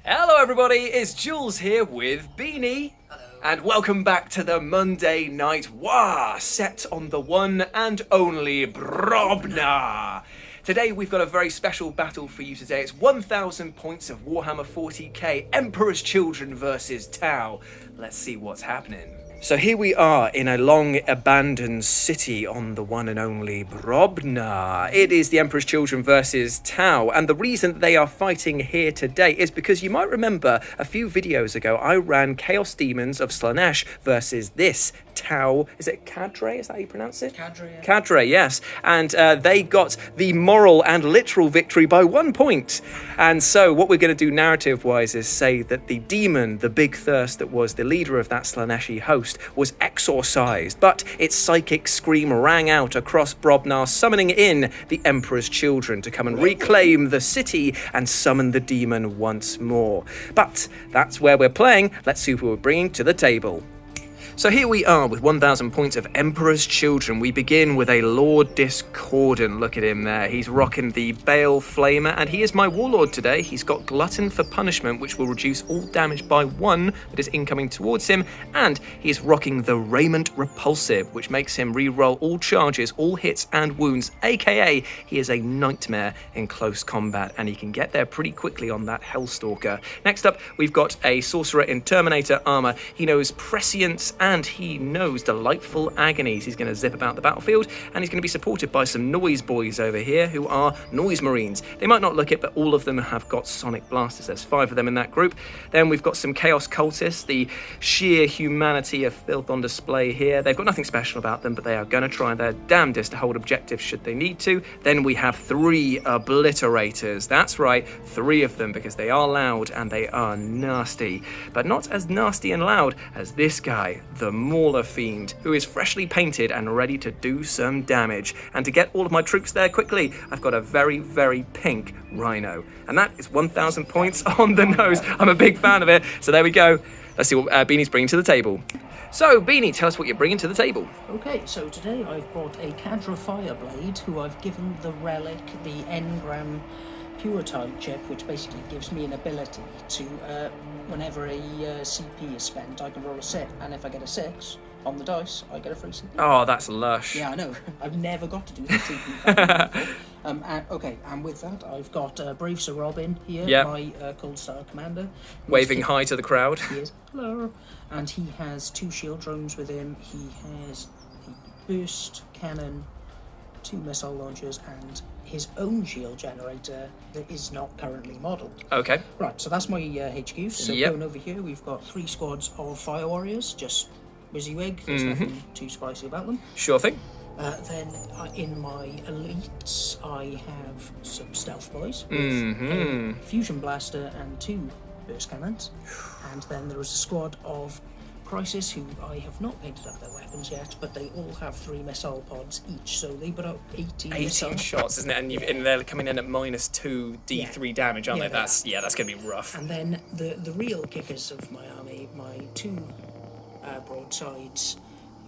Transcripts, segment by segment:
Hello everybody, it's Jules here with Beanie. Hello. And welcome back to the Monday Night War, set on the one and only Brobna. Today we've got a very special battle for you today. It's 1,000 points of Warhammer 40K, Emperor's Children versus Tau. Let's see what's happening. So here we are in a long abandoned city on the one and only Brobna. It is the Emperor's Children versus Tau, and the reason that they are fighting here today is because you might remember a few videos ago I ran Chaos Demons of Slaanesh versus this Tau. Is it Cadre? Is that how you pronounce it? Cadre, yeah. Cadre, yes. And they got the moral and literal victory by 1 point. And so what we're going to do narrative-wise is say that the demon, the big thirst that was the leader of that Slaaneshi host, was exorcised, but its psychic scream rang out across Brobna, summoning in the Emperor's Children to come and reclaim the city and summon the demon once more. But that's where we're playing. Let's see who we're bringing to the table. So here we are with 1,000 points of Emperor's Children. We begin with a Lord Discordant. Look at him there. He's rocking the Bale Flamer, and he is my Warlord today. He's got Glutton for Punishment, which will reduce all damage by 1 that is incoming towards him, and he's rocking the Raymonde Repulsive, which makes him re-roll all charges, all hits and wounds, aka he is a nightmare in close combat, and he can get there pretty quickly on that Hellstalker. Next up, we've got a Sorcerer in Terminator armor. He knows Prescience and he knows Delightful Agonies. He's going to zip about the battlefield, and he's going to be supported by some Noise Boys over here who are Noise Marines. They might not look it, but all of them have got Sonic Blasters. There's 5 of them in that group. Then we've got some Chaos Cultists, the sheer humanity of filth on display here. They've got nothing special about them, but they are going to try their damnedest to hold objectives should they need to. Then we have 3 Obliterators. That's right, 3 of them, because they are loud and they are nasty, but not as nasty and loud as this guy, the Mauler Fiend, who is freshly painted and ready to do some damage. And to get all of my troops there quickly, I've got a very, very pink Rhino. And that is 1,000 points on the nose. I'm a big fan of it. So there we go. Let's see what Beanie's bringing to the table. So, Beanie, tell us what you're bringing to the table. Okay, so today I've brought a Cadre Fireblade, who I've given the relic, the engram pure type chip, which basically gives me an ability to, whenever a CP is spent, I can roll a 6, and if I get a 6 on the dice, I get a free CP. Oh, that's lush. Yeah, I know. I've never got to do the CP before. And with that, I've got Brave Sir Robin here, Yep. my Cold Star commander. Waving hi to the crowd. He is. Hello. And he has 2 shield drones with him. He has a burst cannon, 2 missile launchers, and his own shield generator that is not currently modelled. Okay. Right, so that's my HQ. So Yep. going over here, we've got 3 squads of Fire Warriors, just WYSIWYG. There's nothing too spicy about them. Sure thing. Then in my elites, I have some Stealth Boys with a Fusion Blaster and 2 burst cannons. And then there is a squad of Crisis, who I have not painted up their weapons yet, but they all have 3 missile pods each, so they put out 18 missiles. shots, isn't it? And they're coming in at -2 D3 damage, aren't Yeah, they? That's going to be rough. And then the real kickers of my army, my 2 broadsides,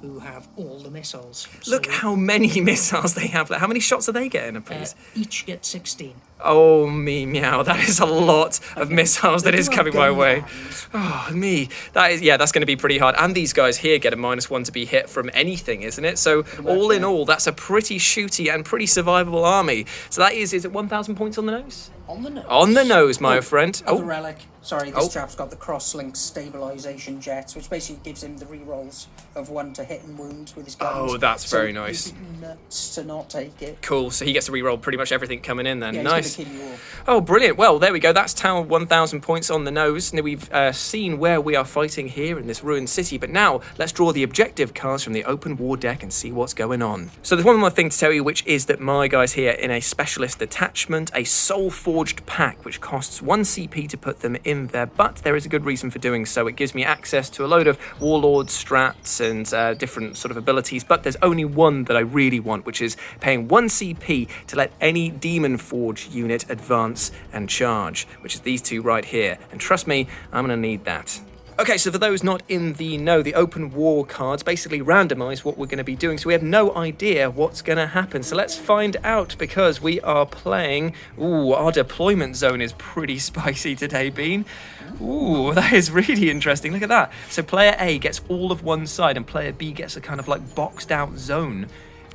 who have all the missiles. Look So, how many missiles they have. How many shots are they getting, please? each get 16. Oh, me, meow. That is a lot of missiles that They is do have coming my gun way. guns. Oh, me. That's going to be pretty hard. And these guys here get a -1 to be hit from anything, isn't it? So all in all, that's a pretty shooty and pretty survivable army. So that is it 1,000 points on the nose? On the nose. On the nose, my friend. Other Oh, relic. Sorry, this chap's got the cross-link stabilization jets, which basically gives him the re-rolls of 1 to hit and wound with his guns. Oh, that's So very nice. he'd be nuts to not take it. cool. So he gets to re-roll pretty much everything coming in then. Yeah, Nice. he's gonna kill you all. Oh, brilliant. Well, there we go. That's Tau 1,000 points on the nose. Now we've seen where we are fighting here in this ruined city, but now let's draw the objective cards from the open war deck and see what's going on. So there's one more thing to tell you, which is that my guys here in a specialist detachment, a soul forged pack, which costs 1 CP to put them in there, but there is a good reason for doing so. It gives me access to a load of warlord strats and different sort of abilities, but there's only one that I really want, which is paying 1 CP to let any Demon Forge unit advance and charge, which is these 2 right here. And trust me, I'm going to need that. Okay, so for those not in the know, the open war cards basically randomise what we're going to be doing, so we have no idea what's going to happen. So let's find out, because we are playing... Ooh, our deployment zone is pretty spicy today, Bean. Ooh, that is really interesting. Look at that. So player A gets all of one side and player B gets a kind of like boxed out zone.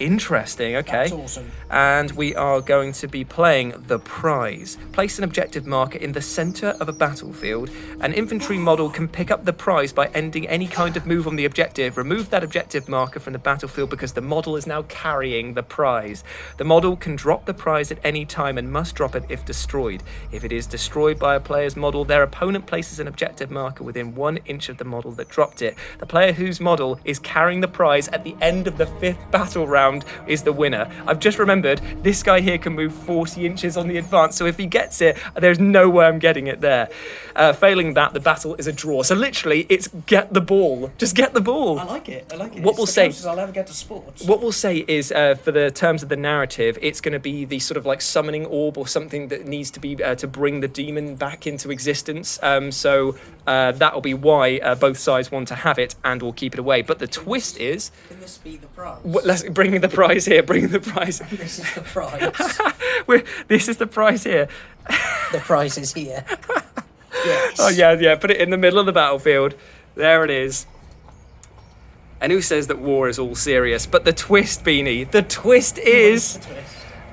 Interesting, okay. That's awesome. And we are going to be playing the prize. Place an objective marker in the center of a battlefield. An infantry model can pick up the prize by ending any kind of move on the objective. Remove that objective marker from the battlefield because the model is now carrying the prize. The model can drop the prize at any time and must drop it if destroyed. If it is destroyed by a player's model, their opponent places an objective marker within 1 inch of the model that dropped it. The player whose model is carrying the prize at the end of the 5th battle round is the winner. I've just remembered this guy here can move 40 inches on the advance, so if he gets it, there's no way I'm getting it there. Failing that, the battle is a draw. So literally, it's get the ball. Just get the ball. I like it. What we'll say, I'll ever get to sports. What we'll say is, for the terms of the narrative, it's going to be the sort of like summoning orb or something that needs to be to bring the demon back into existence. So that'll be why both sides want to have it, and we'll keep it away. But the twist is... Can this be the prize? Let's bring the prize here. Bring the prize. This is the prize. This is the prize here. The prize is here. Yes. Oh yeah. Put it in the middle of the battlefield. There it is. And who says that war is all serious? But the twist, Beanie. The twist is...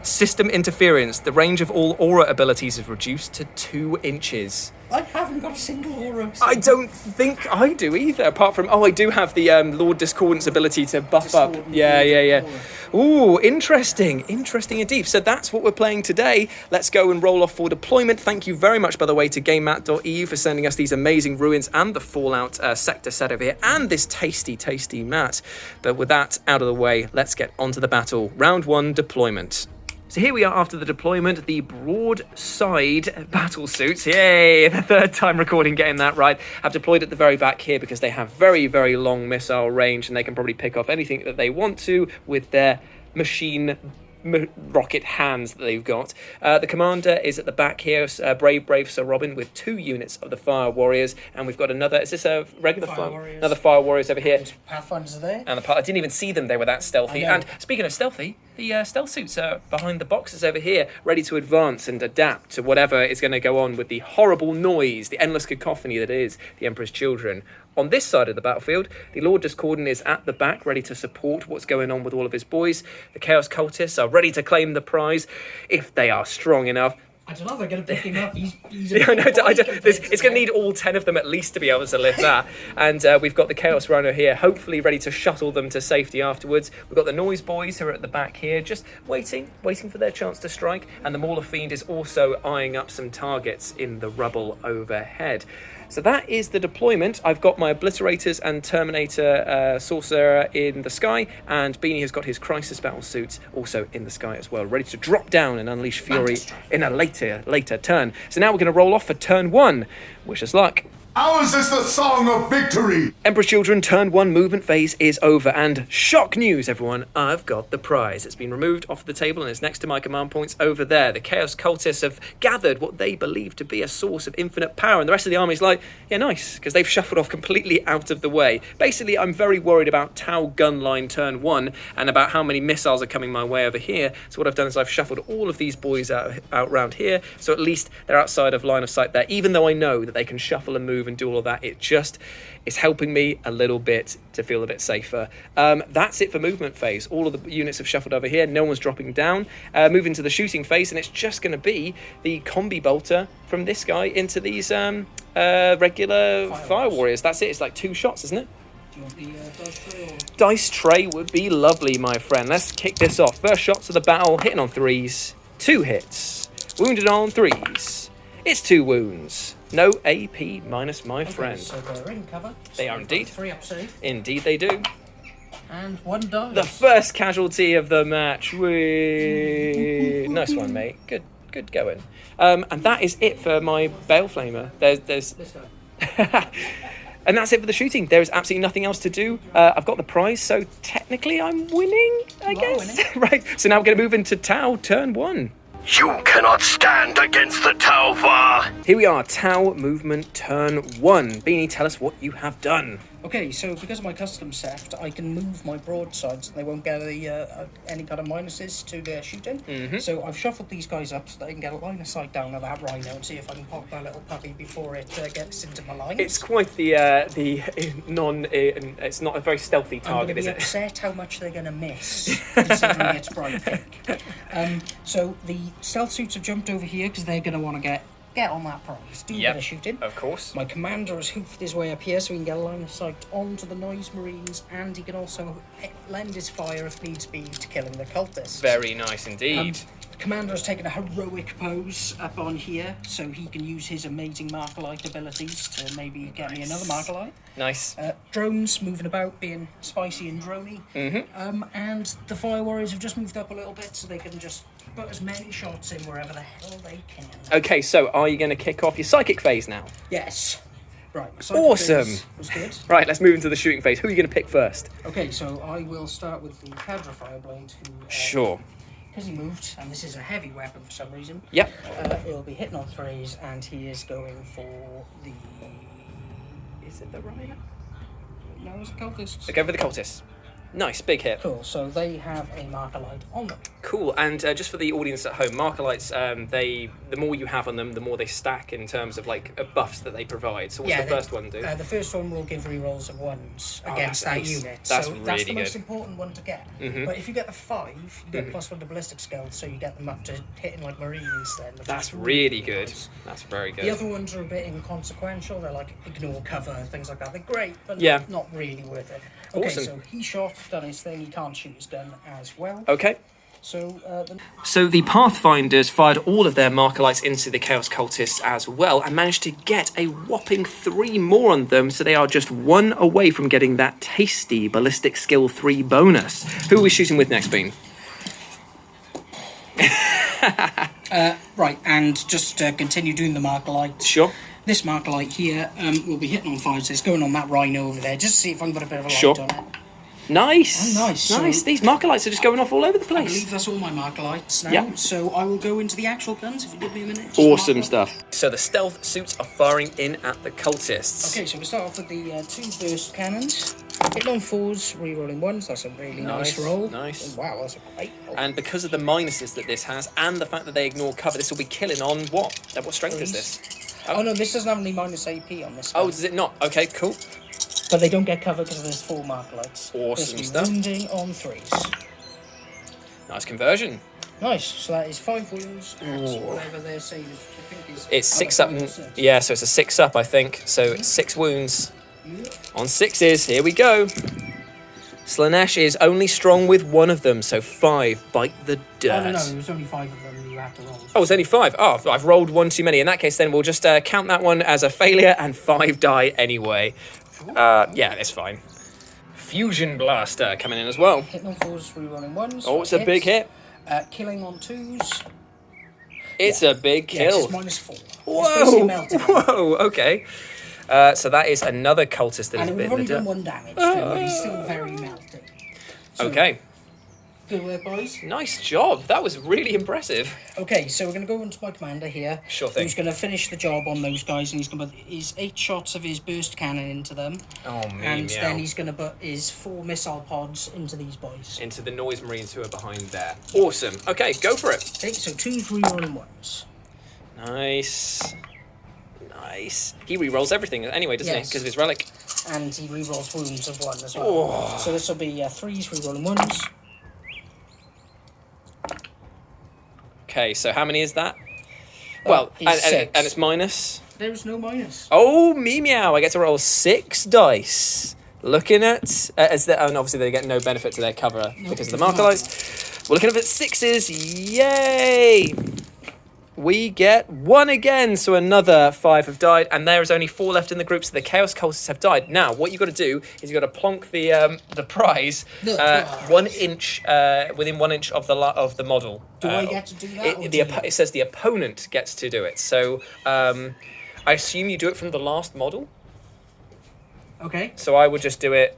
System interference. The range of all aura abilities is reduced to 2 inches. I haven't got a single aura. I don't think I do either, apart from... Oh, I do have the Lord Discordant's ability to buff up. Yeah. Ooh, interesting indeed. So that's what we're playing today. Let's go and roll off for deployment. Thank you very much, by the way, to GameMat.eu for sending us these amazing ruins and the Fallout sector set over here, and this tasty mat. But with that out of the way, let's get onto the battle. Round 1, deployment. So here we are after the deployment, the broadside battle suits. Yay, the 3rd time recording getting that right. Have deployed at the very back here because they have very, very long missile range and they can probably pick off anything that they want to with their machine rocket hands that they've got. The commander is at the back here, brave Sir Robin, with 2 units of the Fire Warriors, and we've got another... Is this a regular Fire Warriors? Another Fire Warriors over here. Pathfinders are there. And I didn't even see them. They were that stealthy. And speaking of stealthy, the stealth suits are behind the boxes over here, ready to advance and adapt to whatever is going to go on with the horrible noise, the endless cacophony that is the Emperor's Children. On this side of the battlefield, the Lord Discordant is at the back, ready to support what's going on with all of his boys. The Chaos Cultists are ready to claim the prize if they are strong enough. I don't know, they're going to pick him up. He's it's going to need all 10 of them at least to be able to lift that. And we've got the Chaos Runner here, hopefully ready to shuttle them to safety afterwards. We've got the Noise Boys who are at the back here, just waiting for their chance to strike. And the Mauler Fiend is also eyeing up some targets in the rubble overhead. So that is the deployment. I've got my Obliterators and Terminator Sorcerer in the sky, and Beanie has got his Crisis Battle suits also in the sky as well, ready to drop down and unleash fury in a later turn. So now we're going to roll off for turn 1. Wish us luck. How is this the song of victory? Emperor's Children, turn 1 movement phase is over, and shock news, everyone, I've got the prize. It's been removed off the table and is next to my command points over there. The Chaos Cultists have gathered what they believe to be a source of infinite power, and the rest of the army's like, yeah, nice, because they've shuffled off completely out of the way. Basically, I'm very worried about Tau gun line turn 1 and about how many missiles are coming my way over here. So what I've done is I've shuffled all of these boys out round here, so at least they're outside of line of sight there, even though I know that they can shuffle and move and do all of that. It just is helping me a little bit to feel a bit safer. That's it for movement phase. All of the units have shuffled over here. No one's dropping down. Moving to the shooting phase, and it's just going to be the combi bolter from this guy into these regular Fire Warriors. That's it. It's like 2 shots, isn't it? Do you want the dice tray? Or... Dice tray would be lovely, my friend. Let's kick this off. First shots of the battle, hitting on 3s. 2 hits. Wounded on 3s. It's 2 wounds. No AP minus, my friend. So they're in cover. They are indeed. 3 up safe. Indeed they do. And 1 dice. The first casualty of the match. Whee! Nice one, mate. Good going. And that is it for my Bale Flamer. There's This guy. And that's it for the shooting. There is absolutely nothing else to do. I've got the prize, so technically I'm winning, I guess. Winning. Right. So now we're going to move into Tau, turn 1. You cannot stand against the Tauva. Here we are, Tau movement turn 1. Beanie, tell us what you have done. Okay, so because of my custom set, I can move my broadsides and they won't get any kind of minuses to their shooting. So I've shuffled these guys up so that I can get a line of sight down at that rhino and see if I can pop that little puppy before it gets into my lines. It's quite the it's not a very stealthy target, is I'm it? going to be upset how much they're going to miss, considering it's bright pink. So the stealth suits have jumped over here because they're going to want to get on that prize, do a bit of shooting. Of course. My commander has hoofed his way up here so he can get a line of sight onto the noise marines, and he can also lend his fire if needs be to killing the cultists. Very nice indeed. The commander has taken a heroic pose up on here so he can use his amazing Markalite abilities to maybe get me another Markalite. Nice. Drones moving about, being spicy and droney. And the fire warriors have just moved up a little bit so they can just put as many shots in wherever the hell they can. Okay, so are you going to kick off your psychic phase now? Yes. Right. Awesome. Was good. Right, let's move into the shooting phase. Who are you going to pick first? Okay, so I will start with the Cadra Fireblade, who... Sure. Because he moved, and this is a heavy weapon for some reason. Yep. He'll be hitting on 3s, and he is going for the... Is it the rhino? No, it's the cultists. So go for the cultists. Nice, big hit. Cool, so they have a Markalite on them. Cool, and just for the audience at home, Markalites, the more you have on them, the more they stack in terms of like buffs that they provide. So what's the first one do? The first one will give rerolls of 1s against that ace. unit. That's so really that's the good. most important one to get. But if you get the 5, you get +1 to ballistic skills, so you get them up to hitting like marines then. That's really good. Nice. That's very good. The other ones are a bit inconsequential. They're like ignore cover, things like that. They're great, but not really worth it. Okay, Awesome. so he shot, done his thing. He can't shoot his gun as well. Okay. So the Pathfinders fired all of their Markalites into the Chaos Cultists as well and managed to get a whopping 3 more on them, so they are just 1 away from getting that tasty Ballistic Skill 3 bonus. Who are we shooting with next, Bean? right, and just continue doing the Markalites. Sure. This Markalite here will be hitting on 5s. It's going on that rhino over there, just to see if I can put a bit of a light on it. Nice. Oh, nice. Nice. So these Markalites are just going off all over the I place. believe that's all my Markalites now. Yep. So I will go into the actual guns if you give me a minute. Awesome stuff. So the stealth suits are firing in at the cultists. Okay, so we start off with the 2 burst cannons. Hitting on 4s, re-rolling 1s. That's a really nice roll. Nice. Oh, wow, that's a great roll. And because of the minuses that this has, and the fact that they ignore cover, this will be killing on what? What strength is this? Oh no, this doesn't have any minus AP on this gun. Oh, does it not? Okay, cool. But they don't get cover because there's 4 Markalites. Awesome This stuff. wounding on 3s. Nice conversion. Nice. So that is 5 wounds. And whatever their save is, which I think is... It's 6 up. Yeah, so it's a 6 up, I think. So 6 wounds on 6s. Here we go. Slaanesh is only strong with 1 of them, so 5 bite the dirt. Oh, no, there was only 5 of them you had to roll. Oh, it's only 5. Oh, I've rolled 1 too many. In that case, then we'll just count that one as a failure, and 5 die anyway. Yeah, that's fine. Fusion Blaster coming in as well. Hitting on 4s, re-rolling 1s. Oh, it's a big hit. Killing on 2s. It's a big Yeah, kill. it's -4. Whoa! It's basically melted. Whoa! Okay. So that is another cultist that is And bit we've in the only done dirt. 1 damage to him, but he's still very melted. So, Okay. Good work, boys. Nice job. That was really impressive. Okay, so we're going to go into my commander here. Sure thing. Who's going to finish the job on those guys, and he's going to put his 8 shots of his burst cannon into them. Oh, And then he's going to put his 4 missile pods into these boys. Into the noise marines who are behind there. Awesome. Okay, go for it. Okay, so 2s, re-rolling 1s. Nice. Nice. He re-rolls everything anyway, doesn't he? Yes. Because of his relic. And he re-rolls wounds of 1 as well. So this will be 3s, re-rolling 1s. Okay, so how many is that? Well, it's 6. and it's minus. There is no minus. Oh, me meow! I get to roll 6 dice. Looking at and obviously they get no benefit to their cover because of the Markalites. We're looking at 6s. Yay! We get 1 again, so another 5 have died, and there is only 4 left in the group, so the Chaos Cultists have died. Now, what you've got to do is you've got to plonk the prize 1 inch within 1 inch of the model. Do I get to do that? It says the opponent gets to do it. So I assume you do it from the last model. Okay. So I would just do it.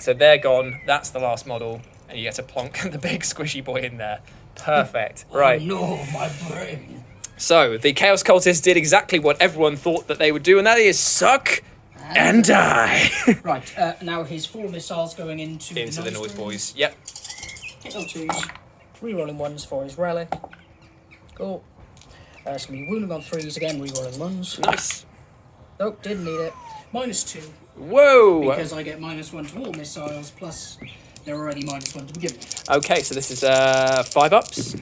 So they're gone. That's the last model, and you get to plonk the big squishy boy in there. Perfect. Right. Oh, no, my brain. So, the Chaos Cultists did exactly what everyone thought that they would do, and that is suck and die. Right, now his 4 missiles going into Into the noise boys. Yep. Hit on 2s. Rerolling 1s for his relic. Cool. It's going to be wounding on 3s again, rerolling 1s. Nice. Nope, didn't need it. -2. Whoa. Because I get -1 to all missiles, plus they're already -1 to begin with. Okay, so this is 5 ups.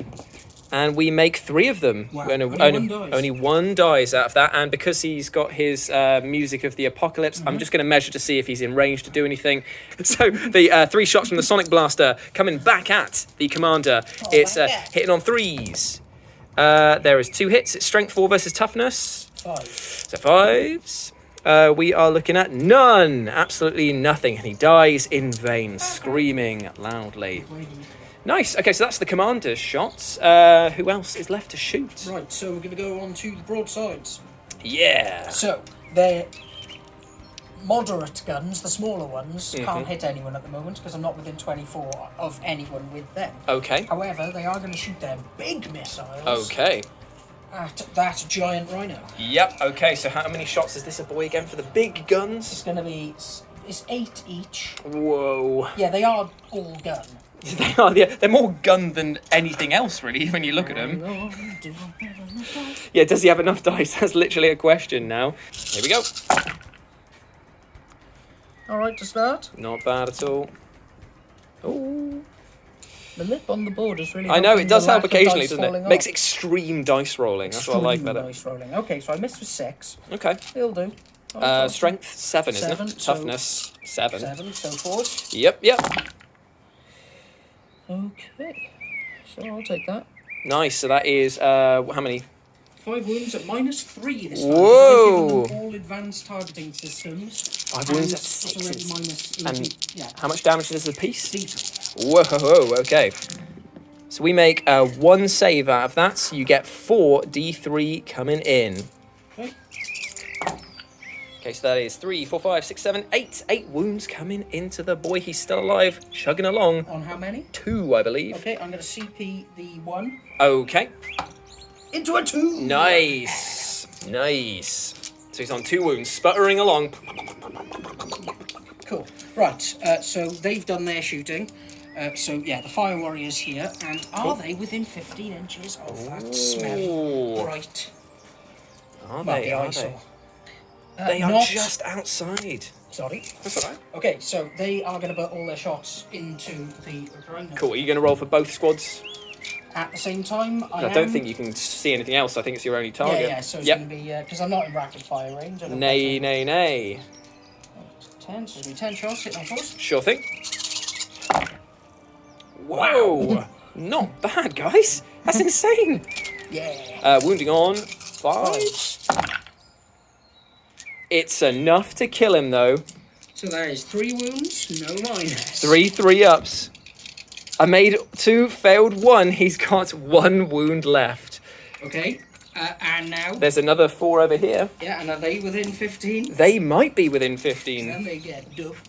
And we make 3 of them. Wow. Only one dies out of that. And because he's got his music of the apocalypse, I'm just going to measure to see if he's in range to do anything. So the 3 shots from the Sonic Blaster coming back at the commander. It's hitting on 3s. There is 2 hits. It's strength 4 versus toughness. 5. So 5s. We are looking at none. Absolutely nothing. And he dies in vain, screaming loudly. Nice. Okay, so that's the commander's shots. Who else is left to shoot? Right, so we're going to go on to the broadsides. Yeah. So, they're moderate guns, the smaller ones, can't hit anyone at the moment because I'm not within 24 of anyone with them. Okay. However, they are going to shoot their big missiles Okay. at that giant rhino. Yep. Okay, so how many shots is this a boy again for the big guns? It's going to be... It's 8 each. Whoa. Yeah, they are all gun. They are. They're more gun than anything else, really, when you look at them. Yeah, does he have enough dice? That's literally a question now. Here we go. Alright, to start. Not bad at all. Oh. The lip on the board is really... I know, it does help occasionally, doesn't it? Off. Makes extreme dice rolling. That's what I like better. Dice rolling. Okay, so I missed with 6. Okay. It'll do. Strength 7, isn't 7, it? so Toughness 7. 7, so 4. Yep. Okay. So I'll take that. Nice. So that is how many? 5 wounds at -3 this time. Whoa. I've given them all advanced targeting systems. 5 wounds at It's already 6. -18. Yeah. How much damage is this a piece? D3. Whoa. Okay. So we make 1 save out of that. So you get 4 D3 coming in. Okay. Okay, so that is 3, 4, 5, 6, 7, 8. 8 wounds coming into the boy. He's still alive, chugging along. On how many? 2, I believe. Okay, I'm going to CP the 1. Okay. Into a 2! Nice. So he's on 2 wounds, sputtering along. Cool. Right, so they've done their shooting. So, yeah, the Fire Warrior's here. And are they within 15 inches of that smelly, bright... Are Well, they? the Are eyesore. they? They are not- just outside. Sorry. That's all right. Okay, so they are going to put all their shots into the rhino. Cool. Are you going to roll for both squads? At the same time, I don't think you can see anything else. I think it's your only target. Yeah, so it's going to be... Because I'm not in rapid fire range. Nay. 10, so it's going to be 10 shots, hit my force. Sure thing. Whoa. Not bad, guys. That's insane. Yeah. Wounding on 5. It's enough to kill him, though. So that is 3 wounds, no minus. 3 ups. I made 2, failed 1. He's got 1 wound left. Okay, and now... There's another 4 over here. Yeah, and are they within 15? They might be within 15. Then they get duff.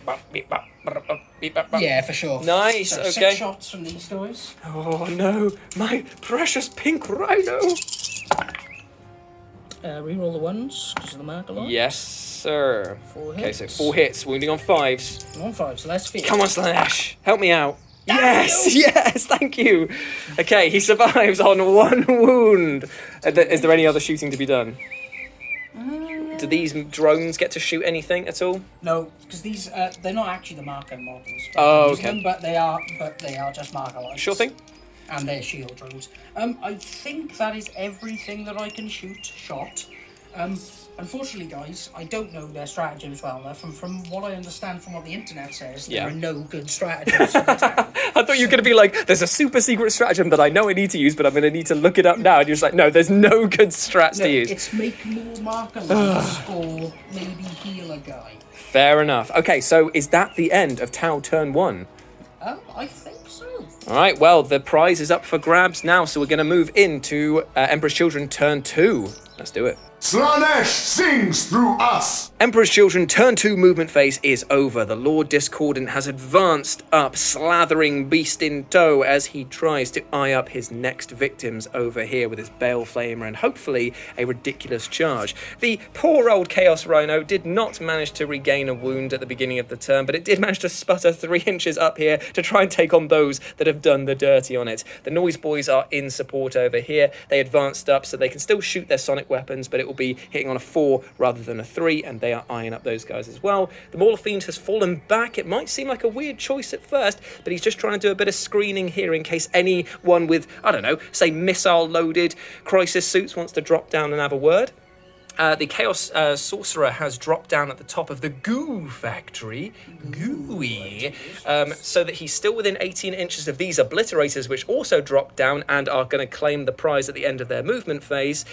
Yeah, Yeah, for sure. Nice, So okay. 6 shots from these guys. Oh no, my precious pink rhino. Reroll the 1s, because of the marker line. Yes, sir. 4 Okay, hits. so 4 hits, wounding on 5s. On 5, so that's 5. Come on, Slaanesh, help me out. Yes, thank you. Okay, he survives on 1 wound. Is there any other shooting to be done? Do these drones get to shoot anything at all? No, because these, they're not actually the marker models. Oh, Use okay. them, but they are just marker lines. Sure thing. And they're shield drones. I think that is everything that I can shot. Unfortunately, guys, I don't know their stratagems well enough, and from what I understand from what the internet says, there are no good stratagems for the town. I thought you were going to be like, there's a super secret stratagem that I know I need to use, but I'm going to need to look it up now. And you're just like, no, there's no good strats to use. It's make more marker lines or maybe heal a guy. Fair enough. Okay, so is that the end of Tau turn 1? I think so. All right, well, the prize is up for grabs now, so we're going to move into Emperor's Children turn 2. Let's do it. Slaanesh sings through us. Emperor's Children turn 2 movement phase is over. The Lord Discordant has advanced up, slathering Beast in tow as he tries to eye up his next victims over here with his Bale Flamer and hopefully a ridiculous charge. The poor old Chaos Rhino did not manage to regain a wound at the beginning of the turn, but it did manage to sputter 3 inches up here to try and take on those that have done the dirty on it. The Noise Boys are in support over here. They advanced up so they can still shoot their sonic weapons, but it will be hitting on a 4 rather than a 3, and they are eyeing up those guys as well. The Mauler Fiend has fallen back. It might seem like a weird choice at first, but he's just trying to do a bit of screening here in case anyone with, I don't know, say missile-loaded crisis suits wants to drop down and have a word. The Chaos Sorcerer has dropped down at the top of the Goo Factory, gooey, so that he's still within 18 inches of these Obliterators, which also dropped down and are going to claim the prize at the end of their movement phase.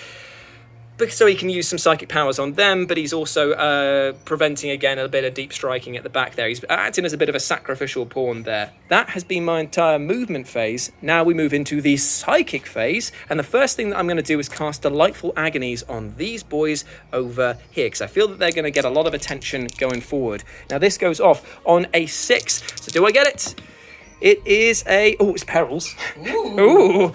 So he can use some psychic powers on them, but he's also preventing, again, a bit of deep striking at the back there. He's acting as a bit of a sacrificial pawn there. That has been my entire movement phase. Now we move into the psychic phase, and the first thing that I'm going to do is cast Delightful Agonies on these boys over here, because I feel that they're going to get a lot of attention going forward. Now this goes off on a 6, so do I get it? It is a... Oh, it's Perils. Ooh.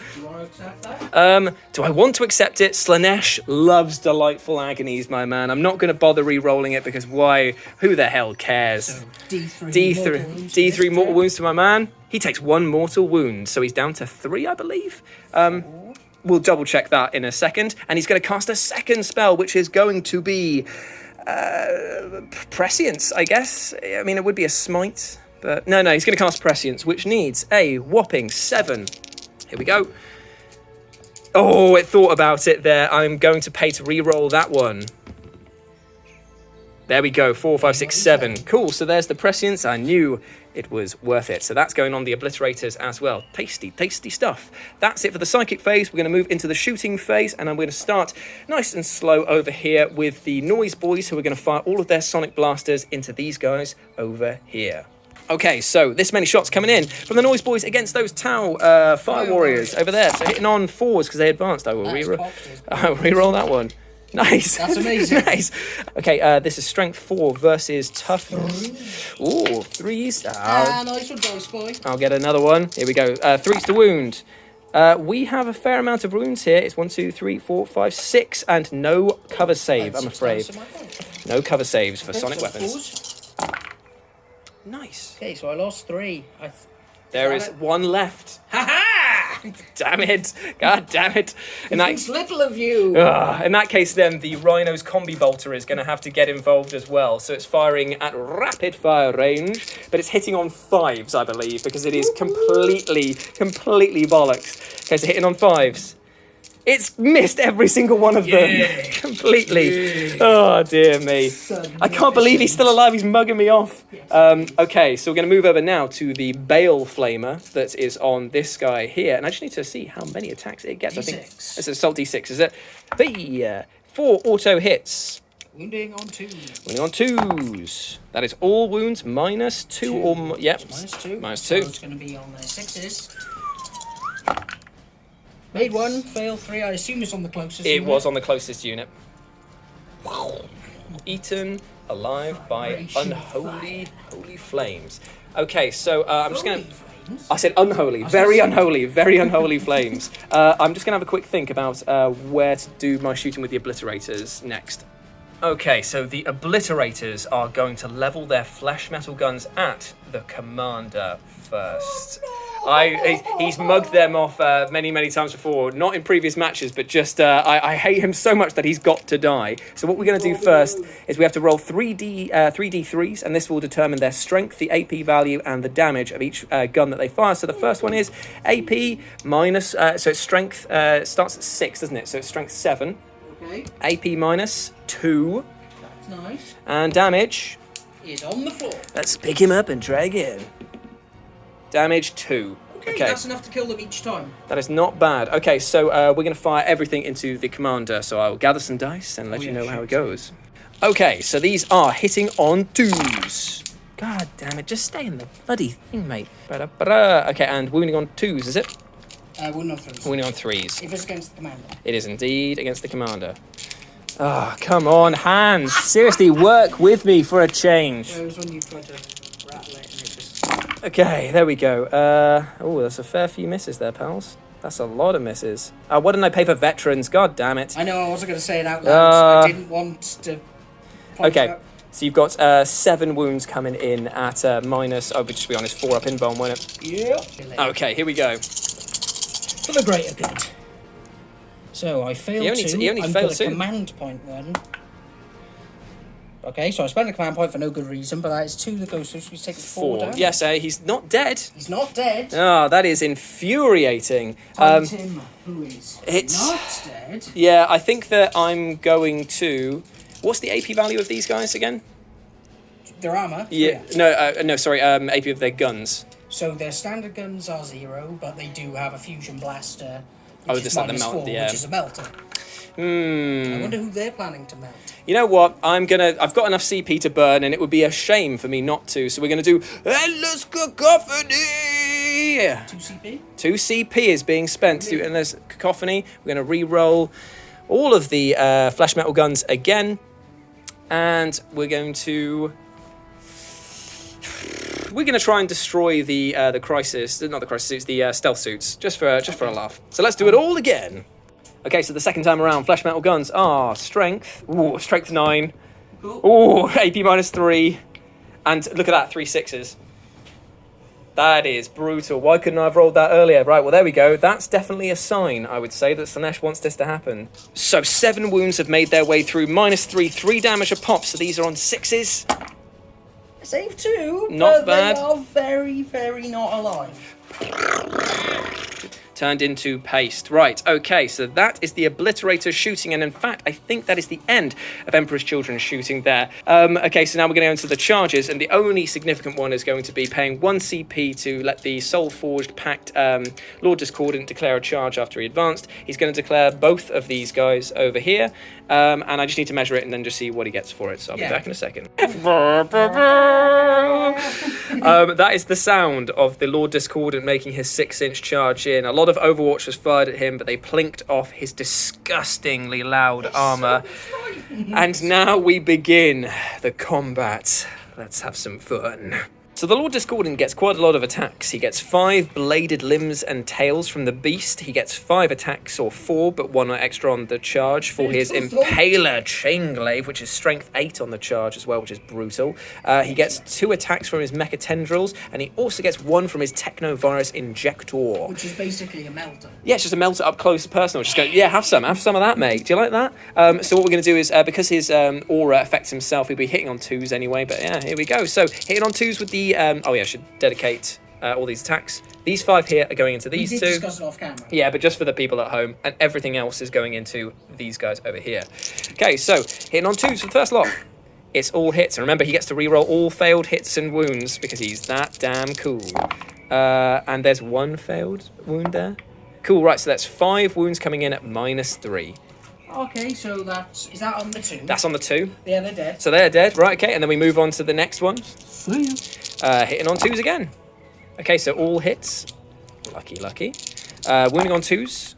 Do I want to accept it? Slaanesh loves Delightful Agonies, my man. I'm not going to bother re-rolling it because why? Who the hell cares? So D3 mortal wounds to my man. He takes 1 mortal wound, so he's down to 3, I believe. We'll double check that in a second. And he's going to cast a second spell, which is going to be Prescience, I guess. I mean, it would be a smite. But no, he's going to cast Prescience, which needs a whopping 7. Here we go. Oh, it thought about it there. I'm going to pay to re-roll that one. There we go, 4, 5, 6, 7. Cool, so there's the Prescience. I knew it was worth it. So that's going on the Obliterators as well. Tasty, tasty stuff. That's it for the Psychic phase. We're going to move into the Shooting phase, and I'm going to start nice and slow over here with the Noise Boys, who are going to fire all of their Sonic Blasters into these guys over here. Okay, so this many shots coming in from the Noise Boys against those Tau Fire Warriors over there. So hitting on 4s because they advanced. I will re-roll that one. Nice. That's amazing. Nice. Okay, this is Strength 4 versus Toughness. Ooh, 3s. Nice one, Dice Boy. I'll get another one. Here we go. 3s to wound. We have a fair amount of wounds here. It's 1, 2, 3, 4, 5, 6, and no cover save, I'm afraid. No cover saves for Sonic weapons. Nice. Okay, so I lost 3. There is 1 left. Ha-ha! Damn it. God damn it. Thanks little of you. In that case, then, the Rhino's Combi Bolter is going to have to get involved as well. So it's firing at rapid fire range, but it's hitting on 5s, I believe, because it is completely bollocks. Okay, so hitting on 5s. It's missed every single one of them. Completely. Yeah. Oh, dear me. I can't believe he's still alive. He's mugging me off. Okay, so we're going to move over now to the Bale Flamer that is on this guy here. And I just need to see how many attacks it gets. D6. I think it's Assault D6, is it? 4 auto hits. Wounding on 2s. Wounding on 2s. That is all wounds minus 2 or more. Yep. -2. -2. So it's going to be on their 6s. Made 1, failed 3. I assume it's on the closest. It was on the closest unit. Eaten alive by unholy flames. Okay, so I'm just going to... I said unholy. Very unholy flames. I'm just going to have a quick think about where to do my shooting with the Obliterators next. Okay, so the Obliterators are going to level their flesh metal guns at the Commander first. He's mugged them off many times before, not in previous matches, but just I hate him so much that he's got to die. So what we're going to do first is we have to roll 3d3s, and this will determine their strength, the AP value, and the damage of each gun that they fire. So the first one is AP minus, so it's strength, starts at 6, doesn't it? So it's strength 7. Okay. AP minus 2. That's nice. And damage is on the floor. Let's pick him up and try again. Damage 2. Okay, that's enough to kill them each time. That is not bad. Okay, so we're going to fire everything into the Commander. So I will gather some dice and let you know how it goes. Okay, so these are hitting on 2s. God damn it, just stay in the bloody thing, mate. Okay, and wounding on 2s, is it? Wounding on 3s. Wounding on 3s. If it's against the Commander. It is indeed against the Commander. Ah, come on, hands. Seriously, work with me for a change. It was when you tried to rattle it and it just... Okay, there we go. Oh, there's a fair few misses there, pals. That's a lot of misses. Why didn't I pay for veterans? God damn it. I know, I wasn't going to say it out loud. I didn't want to... Okay, so you've got 7 wounds coming in at minus, oh, but just to be honest, 4 up in bomb, won't it? Yep. Okay, here we go. For the greater good. So I failed He only I'm failed got a 2. command point then. Okay, so I spent a command point for no good reason, but that is 2 that goes through, so he's taken 4 down. Yes, he's not dead. He's not dead. Oh, that is infuriating. Find him who is it's- not dead. Yeah, I think that I'm going to... What's the AP value of these guys again? Their armour? Yeah, no, sorry, AP of their guns. So their standard guns are 0, but they do have a fusion blaster, Oh, which just is like the -4, melt, yeah. which is a melter. I wonder who they're planning to melt. You know what? I've got enough CP to burn, and it would be a shame for me not to. So we're going to do Endless Cacophony! 2 CP? 2 CP is being spent to do Endless Cacophony. We're going to re-roll all of the flash metal guns again. And we're going to try and destroy the crisis, not the crisis suits, the stealth suits, just for a laugh. So let's do it all again. Okay, so the second time around, flash metal guns. Strength. Ooh, strength 9. Cool. Ooh, AP -3. And look at that, 3 6s. That is brutal. Why couldn't I have rolled that earlier? Right, well, there we go. That's definitely a sign, I would say, that Slaanesh wants this to happen. So 7 wounds have made their way through. -3, 3 damage a pop. So these are on 6s. Save 2, Not but bad. they are very, very not alive. Turned into paste. Right, okay, so that is the Obliterator shooting, and in fact, I think that is the end of Emperor's Children shooting there. Okay, so now we're going to go into the charges, and the only significant one is going to be paying 1 CP to let the Soul-Forged Pact Lord Discordant declare a charge after he advanced. He's going to declare both of these guys over here, and I just need to measure it and then just see what he gets for it, so I'll be back in a second. That is the sound of the Lord Discordant making his 6-inch charge in. A lot of Overwatch was fired at him, but they plinked off his disgustingly loud armor. And now we begin the combat. Let's have some fun. So the Lord Discordant gets quite a lot of attacks. He gets 5 bladed limbs and tails from the beast. He gets 5 attacks, or 4, but 1 extra on the charge for his Impaler Chainglaive, which is strength 8 on the charge as well, which is brutal. He gets 2 attacks from his Mecha Tendrils, and he also gets 1 from his Technovirus Injector. Which is basically a melter. Yeah, it's just a melter up close and personal. Just go, yeah, have some of that, mate. Do you like that? So what we're going to do is, because his aura affects himself, he'll be hitting on 2s anyway, but yeah, here we go. So hitting on 2s with the I should dedicate all these attacks. These 5 here are going into these 2. We did discuss it off camera. Yeah, but just for the people at home, and everything else is going into these guys over here. Okay, so hitting on 2s for the first lot. It's all hits, and remember he gets to reroll all failed hits and wounds because he's that damn cool. And there's 1 failed wound there. Cool, right, so that's 5 wounds coming in at -3. Okay, so is that on the 2? That's on the 2. Yeah, they're dead. So they're dead, right, okay, and then we move on to the next one. See ya. Hitting on 2s again. Okay, so all hits. Lucky. Wounding on 2s.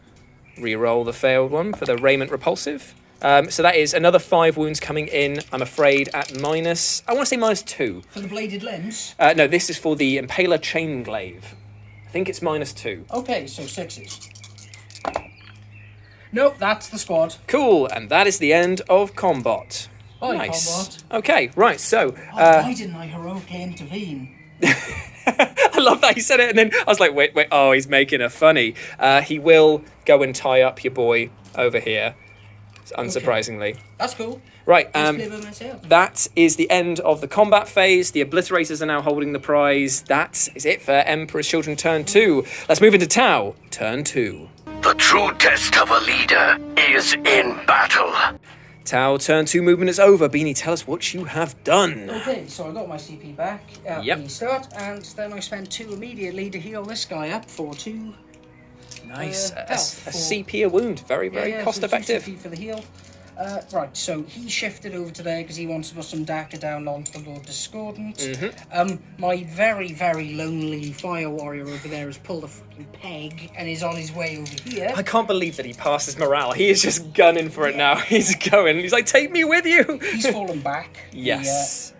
Reroll the failed one for the Raymonde Repulsive. So that is another 5 wounds coming in, I'm afraid, at minus... I want to say -2. For the bladed limbs? No, this is for the Impaler Chainglaive. I think it's -2. Okay, so 6s. Nope, that's the squad. Cool, and that is the end of combat. Bye, Nice. combat. Okay, right, so... Why didn't I heroically intervene? I love that he said it, and then I was like, wait, oh, he's making a funny. He will go and tie up your boy over here, unsurprisingly. Okay. That's cool. Right, myself. that is the end of the combat phase. The Obliterators are now holding the prize. That is it for Emperor's Children Turn 2. Let's move into Tau, Turn 2. The true test of a leader is in battle. Tau, Turn 2 movement is over. Beanie, tell us what you have done. Okay, so I got my CP back at the start, and then I spent 2 immediately to heal this guy up for 2. Nice. A health CP a wound. Very, very cost so 2 effective. CP for the heal. Right, so he shifted over to there because he wants to put some Daka down onto the Lord Discordant. My very, very lonely fire warrior over there has pulled a fucking peg and is on his way over here. I can't believe that he passes morale. He is just gunning for it now. He's going. He's like, take me with you. He's fallen back. Yes.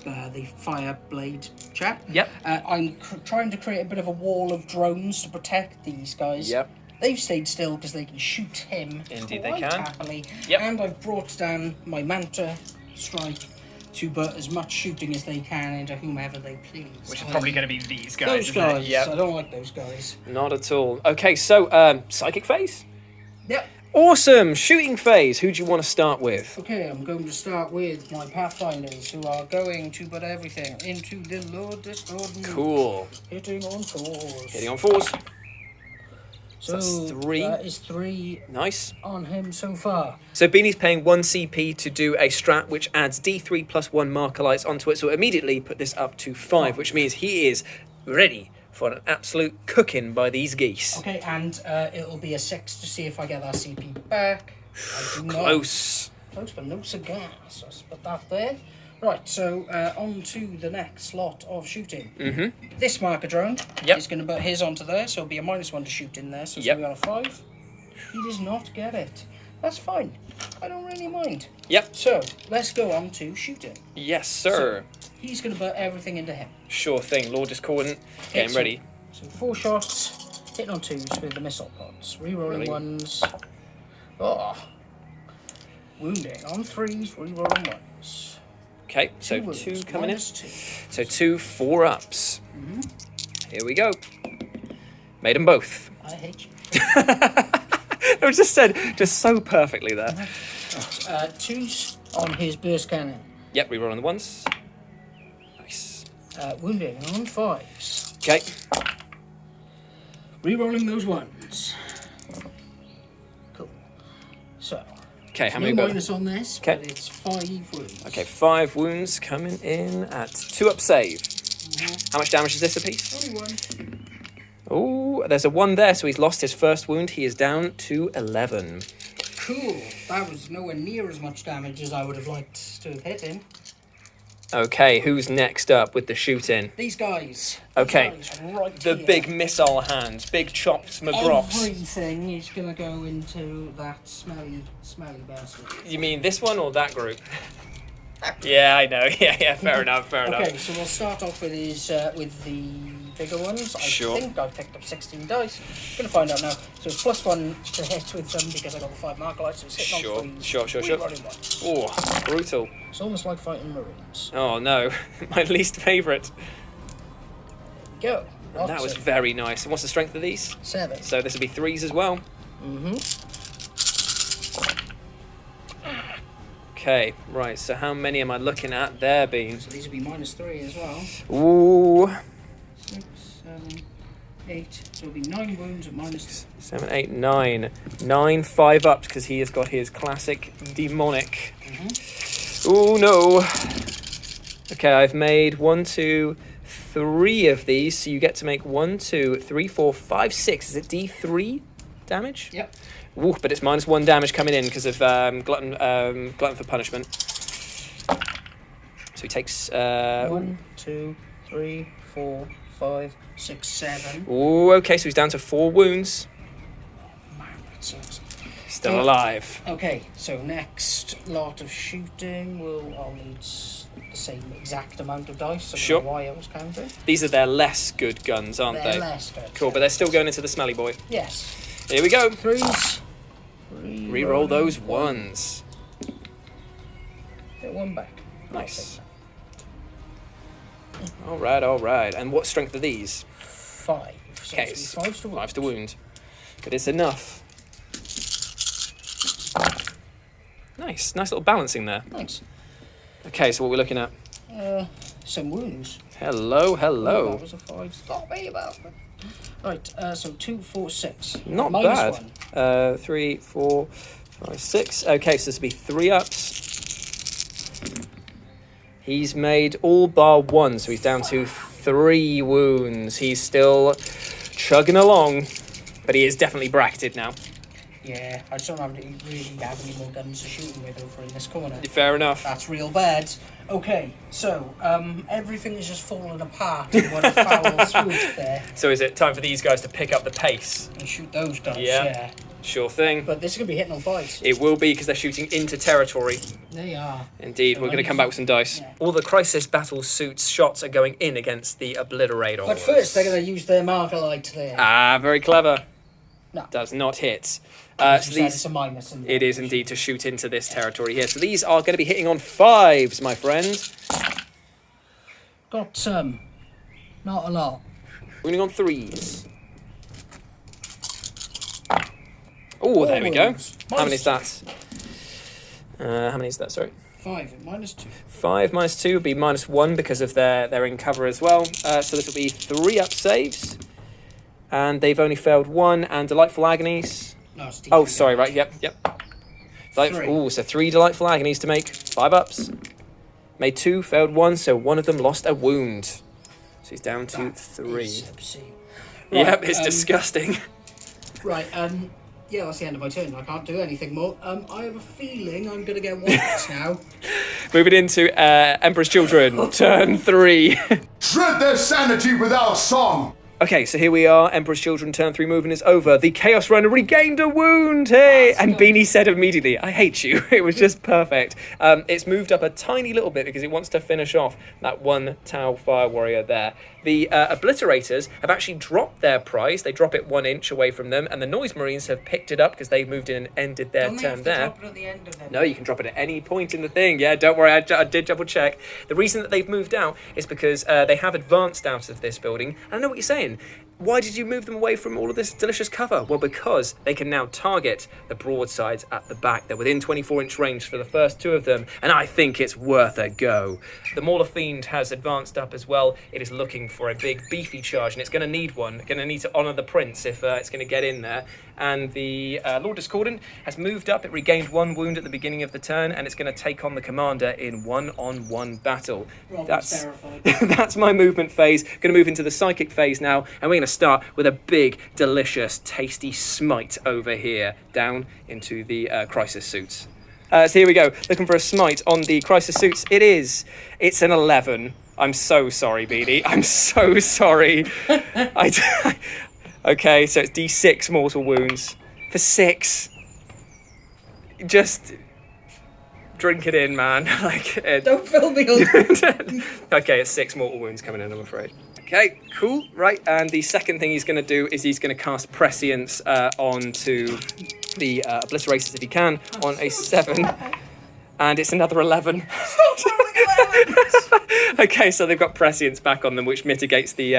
The fire blade chap. Yep. I'm trying to create a bit of a wall of drones to protect these guys. Yep. They've stayed still because they can shoot him. Indeed they quite can. happily. Yep. And I've brought down my Manta strike to put as much shooting as they can into whomever they please. Which is probably going to be these guys. Those isn't it? guys. Yep. I don't like those guys. Not at all. Okay, so psychic phase. Yep. Awesome. Shooting phase. Who do you want to start with? Okay, I'm going to start with my Pathfinders, who are going to put everything into the Lord Discordant. Cool. Hitting on 4s. Hitting on 4s. So that's 3. That is 3 Nice. on him so far. So Beanie's paying 1 CP to do a strat which adds D3 plus 1 marker lights onto it. So immediately put this up to 5, which means he is ready for an absolute cooking by these geese. Okay, and it'll be a 6 to see if I get that CP back. I do not. Close. Close, but no cigar. So let's put that there. Right, so on to the next lot of shooting. This marker drone is going to put his onto there, so it'll be a -1 to shoot in there. So it's going to be on a 5. He does not get it. That's fine. I don't really mind. Yep. So let's go on to shooting. Yes, sir. So, he's going to put everything into him. Sure thing. Lord Discordant, getting ready. So 4 shots, hitting on 2s with the missile pods. Rerolling Really? 1s. Oh. Wounding on 3s, rerolling 1s. Okay, so 2 wounds, coming in. -2. So 2 4-ups. Here we go. Made them both. I hate you. It was just said just so perfectly there. 2s on his burst cannon. Yep, reroll on the 1s. Nice. Wounding on 5s. Okay. Rerolling those 1s. Cool. So. Okay, how No many go? minus on this, Okay. but it's 5 wounds. Okay, 5 wounds coming in at 2-up save. How much damage is this apiece? Only 1. Oh, there's a 1 there, so he's lost his first wound. He is down to 11. Cool. That was nowhere near as much damage as I would have liked to have hit him. Okay, who's next up with the shooting? These guys. Okay, These guys right the here. big missile hands, big chops McGrops. Everything is going to go into that smelly bastard. You mean this one or that group? Yeah, I know. Yeah, fair enough, fair enough. Okay, so we'll start off with his with the bigger ones. Sure. I think I picked up 16 dice. Gonna find out now. So it's +1 to hit with them because I got the 5 marker lights. So it's hitting Sure, on 3s. sure. Rerolling 1s. Oh, brutal. It's almost like fighting Marines. Oh no, my least favourite. Go. That was very nice. And what's the strength of these? 7. So this will be 3s as well. Okay, right, so how many am I looking at there, Bean? So these will be -3 as well. Ooh, 6, 7, 8. So it'll be 9 wounds at -3. 7, 8, 9. 9 5-ups because he has got his classic demonic. Oh no. Okay, I've made 1, 2, 3 of these, so you get to make 1, 2, 3, 4, 5, 6. Is it D3 damage? Yep. Ooh, but it's -1 damage coming in because of glutton for punishment. So he takes 1, 2, 3, 4, 5, 6, 7. Ooh, okay, so he's down to 4 wounds. Man, that sucks. Still alive. Okay, so next lot of shooting I'll need the same exact amount of dice. So Sure. why I was counting. These are their less good guns, aren't They're they? less good. Cool, but they're still going into the smelly boy. Yes. Here we go. 3s. Reroll those 1s. Get 1 back. Nice. All right. And what strength are these? 5. So Okay, it's 5 to 1. 5 to wound. But it's enough. Nice little balancing there. Thanks. Okay, so what we're looking at? Some wounds. Hello. Oh, that was a 5. Stop me about it. Right, so 2, 4, 6. Not -1. bad. 3, 4, 5, 6. Okay, so this will be 3-ups. He's made all bar 1, so he's down to 3 wounds. He's still chugging along, but he is definitely bracketed now. Yeah, I just don't really have any more guns to shoot with over in this corner. Fair enough. That's real bad. Okay, so everything is just falling apart in one foul swoop there. So is it time for these guys to pick up the pace? And shoot those guys, Yeah. yeah. Sure thing. But this is going to be hitting on fives. It will be because they're shooting into territory. They are. Indeed, we're going to come back with some dice. Yeah. All the Crisis Battle suits shots are going in against the Obliterator. But first, they're going to use their marker light there. Ah, very clever. No. Does not hit. So So these, it's a minus. In it is indeed to shoot into this territory here. So these are going to be hitting on fives, my friend. Got not a lot. Running on threes. Oh, there we go. Minus How many is that? How many is that? Sorry. 5 and -2. 5 minus 2 would be -1 because of they're in cover as well. So this will be 3 up saves. And they've only failed 1. And Delightful Agonies. No, it's Oh, sorry, right, yep. Three. Oh, so 3 Delightful Agonies to make 5 ups. Made 2, failed 1, so one of them lost a wound. So he's down to 3. It's obscene. Yep, Right, it's disgusting. Right, yeah, that's the end of my turn. I can't do anything more. I have a feeling I'm going to get wiped now. Moving into Emperor's Children, turn 3. Shred their sanity with our song. Okay, so here we are. Emperor's Children, turn 3 movement is over. The Chaos Runner regained a wound. Hey! And Beanie said immediately, I hate you. It was just perfect. It's moved up a tiny little bit because it wants to finish off that one Tau Fire Warrior there. The Obliterators have actually dropped their prize. They drop it 1 inch away from them. And the Noise Marines have picked it up because they moved in and ended their Don't they turn have to there. drop it at the end of it? No, you can drop it at any point in the thing. Yeah, don't worry, I did double check. The reason that they've moved out is because they have advanced out of this building. And I know what you're saying. Why did you move them away from all of this delicious cover? Well, because they can now target the broadsides at the back. They're within 24-inch range for the first 2 of them, and I think it's worth a go. The Mauler Fiend has advanced up as well. It is looking for a big, beefy charge, and it's going to need one. Going to need to honour the Prince if it's going to get in there. And the Lord Discordant has moved up. It regained 1 wound at the beginning of the turn, and it's going to take on the Commander in one-on-one battle. Robin's terrified. That's my movement phase. Going to move into the Psychic phase now, and we're going to start with a big, delicious, tasty smite over here, down into the Crisis suits. So here we go, looking for a smite on the Crisis suits. It's an 11. I'm so sorry, Beanie. I'm so sorry. Okay, so it's D6 mortal wounds for 6. Just drink it in, man. Don't fill me up. Okay, it's 6 mortal wounds coming in, I'm afraid. Okay, cool, right. And the second thing he's going to do is he's going to cast Prescience onto the Obliterators if he can on a 7. And it's another 11. Okay, so they've got Prescience back on them, which mitigates the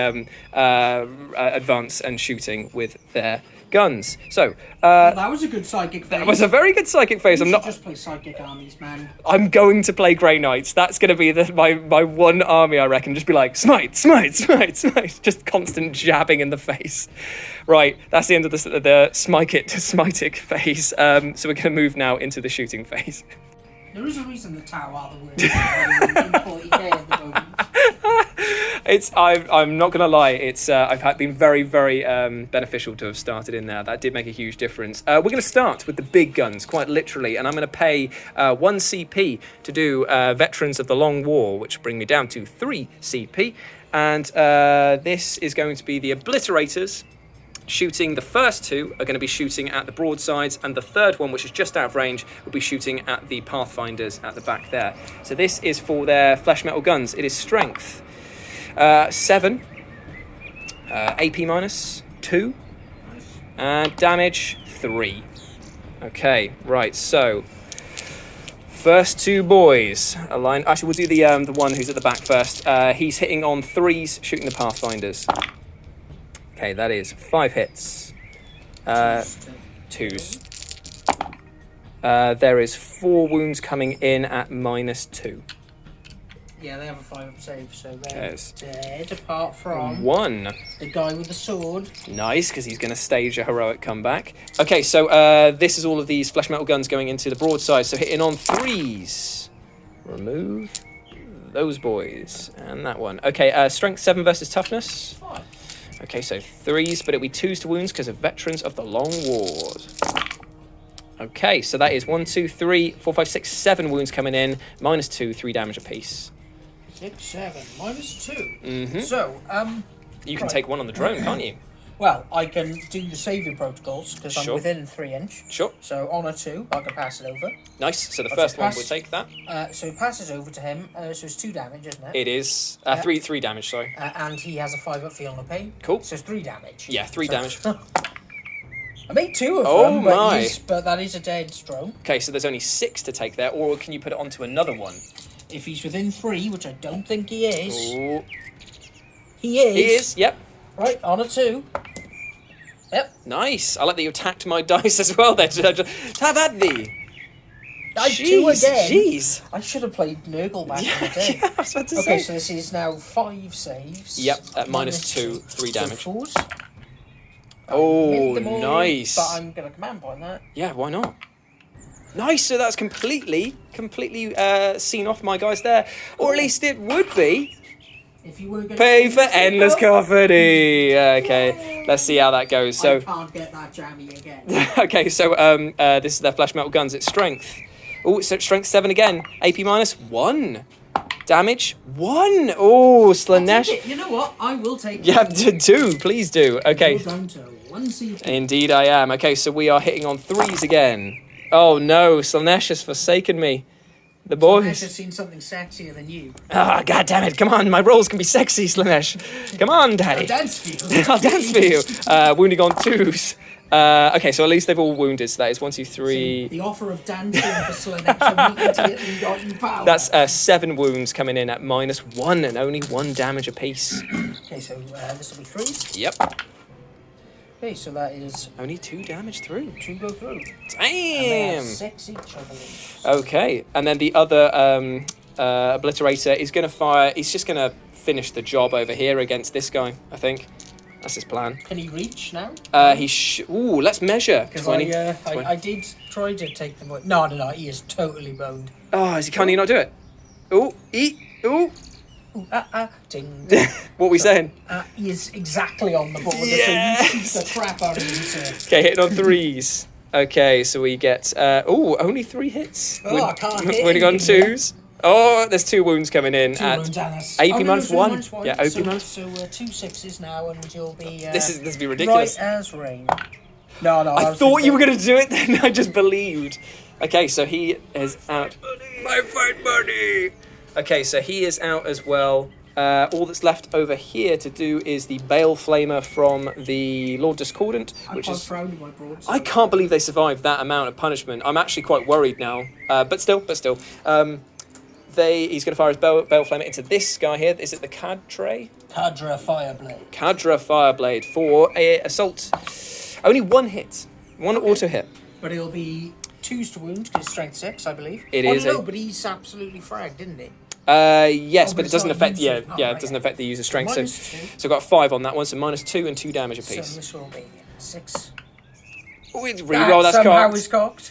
advance and shooting with their guns. So That was a good psychic phase. that was a very good psychic phase. You should just play psychic armies, man. I'm going to play Grey Knights. That's going to be my one army, I reckon. Just be like, smite, smite, smite, smite. Just constant jabbing in the face. Right, that's the end of the smitic phase. So we're going to move now into the shooting phase. There is a reason the Tau are the worst in 40k at the moment. I'm not gonna lie. I've been very, very beneficial to have started in there. That did make a huge difference. We're gonna start with the big guns, quite literally, and I'm gonna pay 1 CP to do Veterans of the Long War, which bring me down to 3 CP. And this is going to be the Obliterators. Shooting the first 2 are going to be shooting at the broadsides, and the third one, which is just out of range, will be shooting at the Pathfinders at the back there. So this is for their flesh metal guns. It is strength 7, AP minus 2, and damage 3. Okay, right. So first 2 boys align. Actually, we'll do the one who's at the back first. He's hitting on 3s, shooting the Pathfinders. Okay, that is 5 hits. 2s. There is 4 wounds coming in at -2. Yeah, they have a 5 up save, so they're Yes. dead apart from 1. the guy with the sword. Nice, because he's going to stage a heroic comeback. Okay, so this is all of these flesh metal guns going into the broadside. So hitting on 3s. Remove those boys. And that one. Okay, strength 7 versus toughness. 5. Okay, so 3s, but it'll be 2s to wounds because of Veterans of the Long Wars. Okay, so that is 1, 2, 3, 4, 5, 6, 7 wounds coming in. -2, 3 damage apiece. 6, 7, -2. Mm-hmm. So, You can right. take one on the drone, can't you? Well, I can do the saving protocols because I'm Sure. within 3 inch. Sure. So on a 2, I can pass it over. Nice. So the I'll first just one pass- will take that. So it passes over to him. So it's 2 damage, isn't it? It is 3 damage. Sorry. And he has a 5 up feel no pain. Cool. So it's 3 damage. Yeah, 3 damage. I made 2 of Oh them, but, my. but that is a dead drone. Okay, so there's only 6 to take there, or can you put it onto another one? If he's within 3, which I don't think he is. Ooh. He is. He is. Yep. Right, on a 2. Yep. Nice. I like that you attacked my dice as well there. Have at thee. I 2 again. Jeez. I should have played Nurgle back in the day. Yeah, I was about to Okay, say. so this is now 5 saves. Yep, at -2, 3 So damage. 4s. Oh, Hit them all, nice. But I'm going to command point that. Yeah, why not? Nice, so that's completely seen off my guys there. Or at least it would be. If you were going Pay for endless cacophony. Okay, let's see how that goes. I So, can't get that jammy again. okay, so this is their flash metal guns. It's strength. Oh, so strength 7 again. AP -1. Damage 1. Oh, Slaanesh. You know what? I will take Yeah, do. Please do. Okay. You're down to 1 CP. Indeed I am. Okay, so we are hitting on 3s again. Oh no, Slaanesh has forsaken me. The I've boys. just seen something sexier than you. Ah, god damn it. Come on, my rolls can be sexy, Slaanesh. Come on, I'll daddy. dance for you. I'll dance for you. Wounding on 2s. Okay, so at least they've all wounded. So that is 1, 2, 3. The offer of dancing for Slaanesh immediately got you power. That's 7 wounds coming in at -1 and only 1 damage apiece. Okay, so this will be 3. Yep. Okay, so that is Only 2 damage through. 2 go through. And they have Damn. 6 each, I believe. Okay, and then the other obliterator is going to fire. He's just going to finish the job over here against this guy, I think. That's his plan. Can he reach now? Ooh, let's measure. Because 20. I did try to take them away. No, he is totally boned. Oh, can he not do it? Ooh, eat. Ooh. Ooh, ding. What are we saying? He is exactly on the border, Yes! so you shoot the crap out of him, sir. Okay, hitting on 3s. Okay, so we get. Only 3 hits. Oh, I can't hit Winning on anything 2s. Oh, there's 2 wounds coming in 2 at wounds, and that's... AP no, -1. -1. Yeah, OP so, minus. So 2 6s now, and you'll be... This will be ridiculous. Right as rain. No, I thought you were going to do it then. I just believed. Okay, so he is out. My fight buddy. Okay, so he is out as well. All that's left over here to do is the Bale Flamer from the Lord Discordant, which is... proud of my broadsword. I can't believe they survived that amount of punishment. I'm actually quite worried now. But still. He's going to fire his Bale Flamer into this guy here. Is it the Cadre? Cadra Fireblade. Cadre Fireblade for a assault. Only 1 hit. 1 auto hit. But it'll be 2s to wound, because strength 6, I believe. It is No, but he's absolutely fragged, didn't he? Yes, Oh, but it it's doesn't not affect. user. Yeah, right, it doesn't yeah. affect the user strength. So, -2. so I've got 5 on that one. So -2 and 2 damage So apiece. this will be 6. Oh, reroll. That's somehow cocked. is cocked.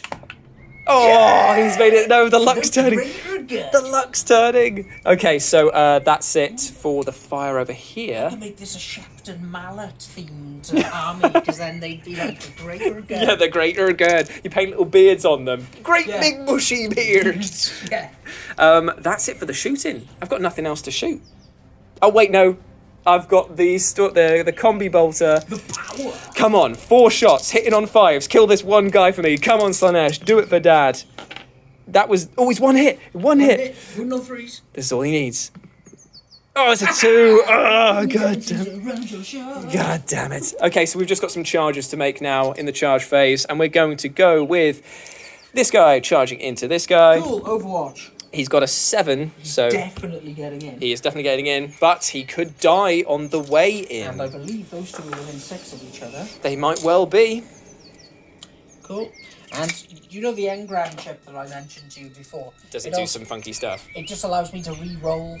Oh, he's made it. No, the luck's turning. The The luck's turning. Okay, so that's it for the fire over I here. can make this a Shepton Mallet themed army, because then they'd be like the greater gun. Yeah, the greater good. You paint little beards on them. Great Yeah. big bushy beards. Yeah. That's it for the shooting. I've got nothing else to shoot. Oh wait, no. I've got the combi bolter. The power. Come on, 4 shots, hitting on 5s. Kill this one guy for me. Come on, Slaanesh, do it for Dad. That was he's 1 hit. 1 hit. With no 3s. This is all he needs. Oh, it's a 2. Oh, God damn it. Okay, so we've just got some charges to make now in the charge phase, and we're going to go with this guy charging into this guy. Cool, Overwatch. He's got a 7, so Definitely getting in. he is definitely getting in, but he could die on the way And I in. believe those 2 are within 6 of each other. They might well be. Cool. And you know the engram chip that I mentioned to you before? Does it do some funky stuff? It just allows me to re-roll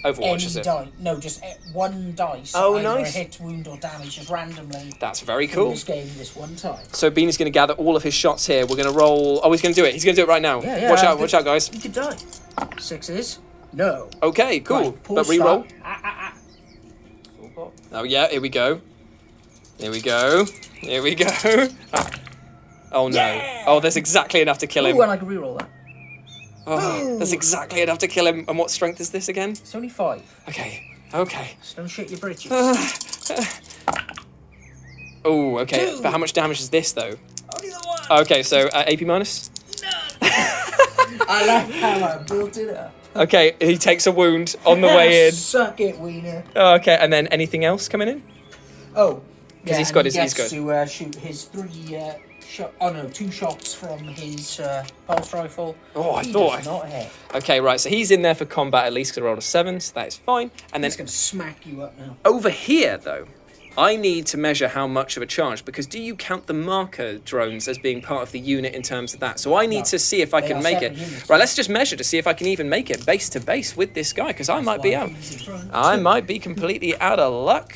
Overwatch, any is it? die. No, just 1 dice. Oh, either nice. A hit, wound, or damage, just randomly. That's very Through cool. this game this one time. So Beanie's going to gather all of his shots here. We're going to roll... Oh, he's going to do it. He's going to do it right now. Yeah, Watch yeah. out, guys. You could die. 6s. No. Okay, cool. Right, But pause, re-roll. start. Oh, yeah, here we go. Here we go. Here we go. Oh no. Yeah! Oh, there's exactly enough to kill him. Ooh, and I can reroll that. Oh, there's exactly enough to kill him. And what strength is this again? It's only 5. Okay. Okay. Just don't shit your britches. Oh, okay. 2. But how much damage is this though? Only the 1. Okay, so AP minus. I like how I built it up. Okay, he takes a wound on the way in. Suck it, wiener. Oh, okay, and then anything else coming in? Oh, yeah, he's and got he his- gets he's got- to shoot his 2 shots from his pulse rifle. Oh, I He thought does not hit. Okay, right, so he's in there for combat at least because I rolled a 7, so that is fine. And then He's going to smack you up now. over here, though, I need to measure how much of a charge, because do you count the marker drones as being part of the unit in terms of that? So I need No, to see if I they can are make separate it. units. Right, let's just measure to see if I can even make it base to base with this guy, because I might be out. I might be completely out of luck,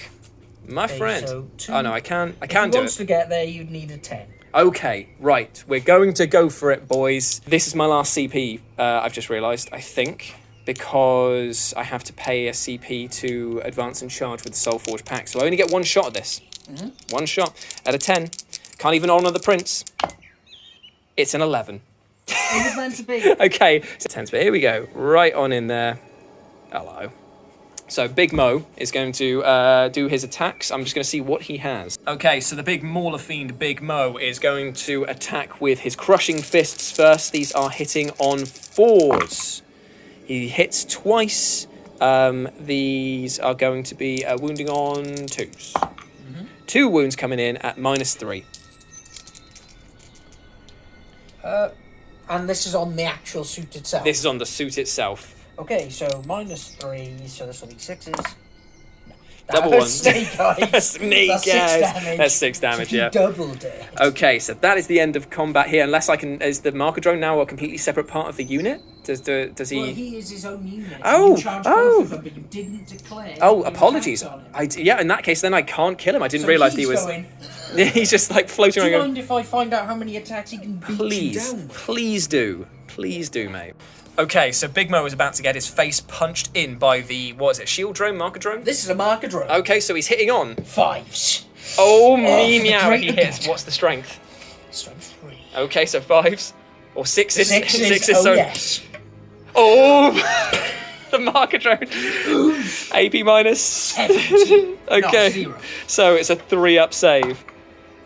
my Okay, friend. so 2. Oh no, I can If do he wants it. to get there, you'd need a 10. Okay, right, we're going to go for it, boys. This is my last CP, I've just realised, I think, because I have to pay a CP to advance and charge with the Soulforge pack. So I only get 1 shot at this. 1 shot at a 10. Can't even honour the prince. It's an 11. It was meant to be. Okay, so 10, but here we go. Right on in there. Hello. So Big Mo is going to do his attacks. I'm just going to see what he has. Okay, so the big Mauler Fiend Big Mo is going to attack with his Crushing Fists first. These are hitting on 4s. He hits twice. These are going to be wounding on 2s. 2 wounds coming in at -3. And this is on the actual suit itself. This is on the suit itself. Okay, so -3, so this will be 6s. Double That's one. Snake eyes. Snake That's 6 eyes. damage. That's 6 damage, He yeah. doubled it. Okay, so that is the end of combat here. Unless I can, is the marker drone now a completely separate part of the unit? Does he? Well, he is his own unit. Oh, You charged oh. both of them, but you didn't declare. Oh, your apologies. attacks on him. Yeah, in that case, then I can't kill him. I didn't So realise he he's was. Going, He's just like floating do you around. mind if I find out how many attacks he can beat Please, you down with? please do, mate. Okay, so Big Mo is about to get his face punched in by the, what is it, shield drone, marker drone? This is a marker drone. Okay, so he's hitting on. 5s. Oh, for me the meow, great he hits. event. What's the strength? Strength 3. Okay, so 5s. Or 6s. 6s. Oh, so. yes. Oh! The marker drone. AP minus. 17. Okay. Not 0. So it's a 3-up save.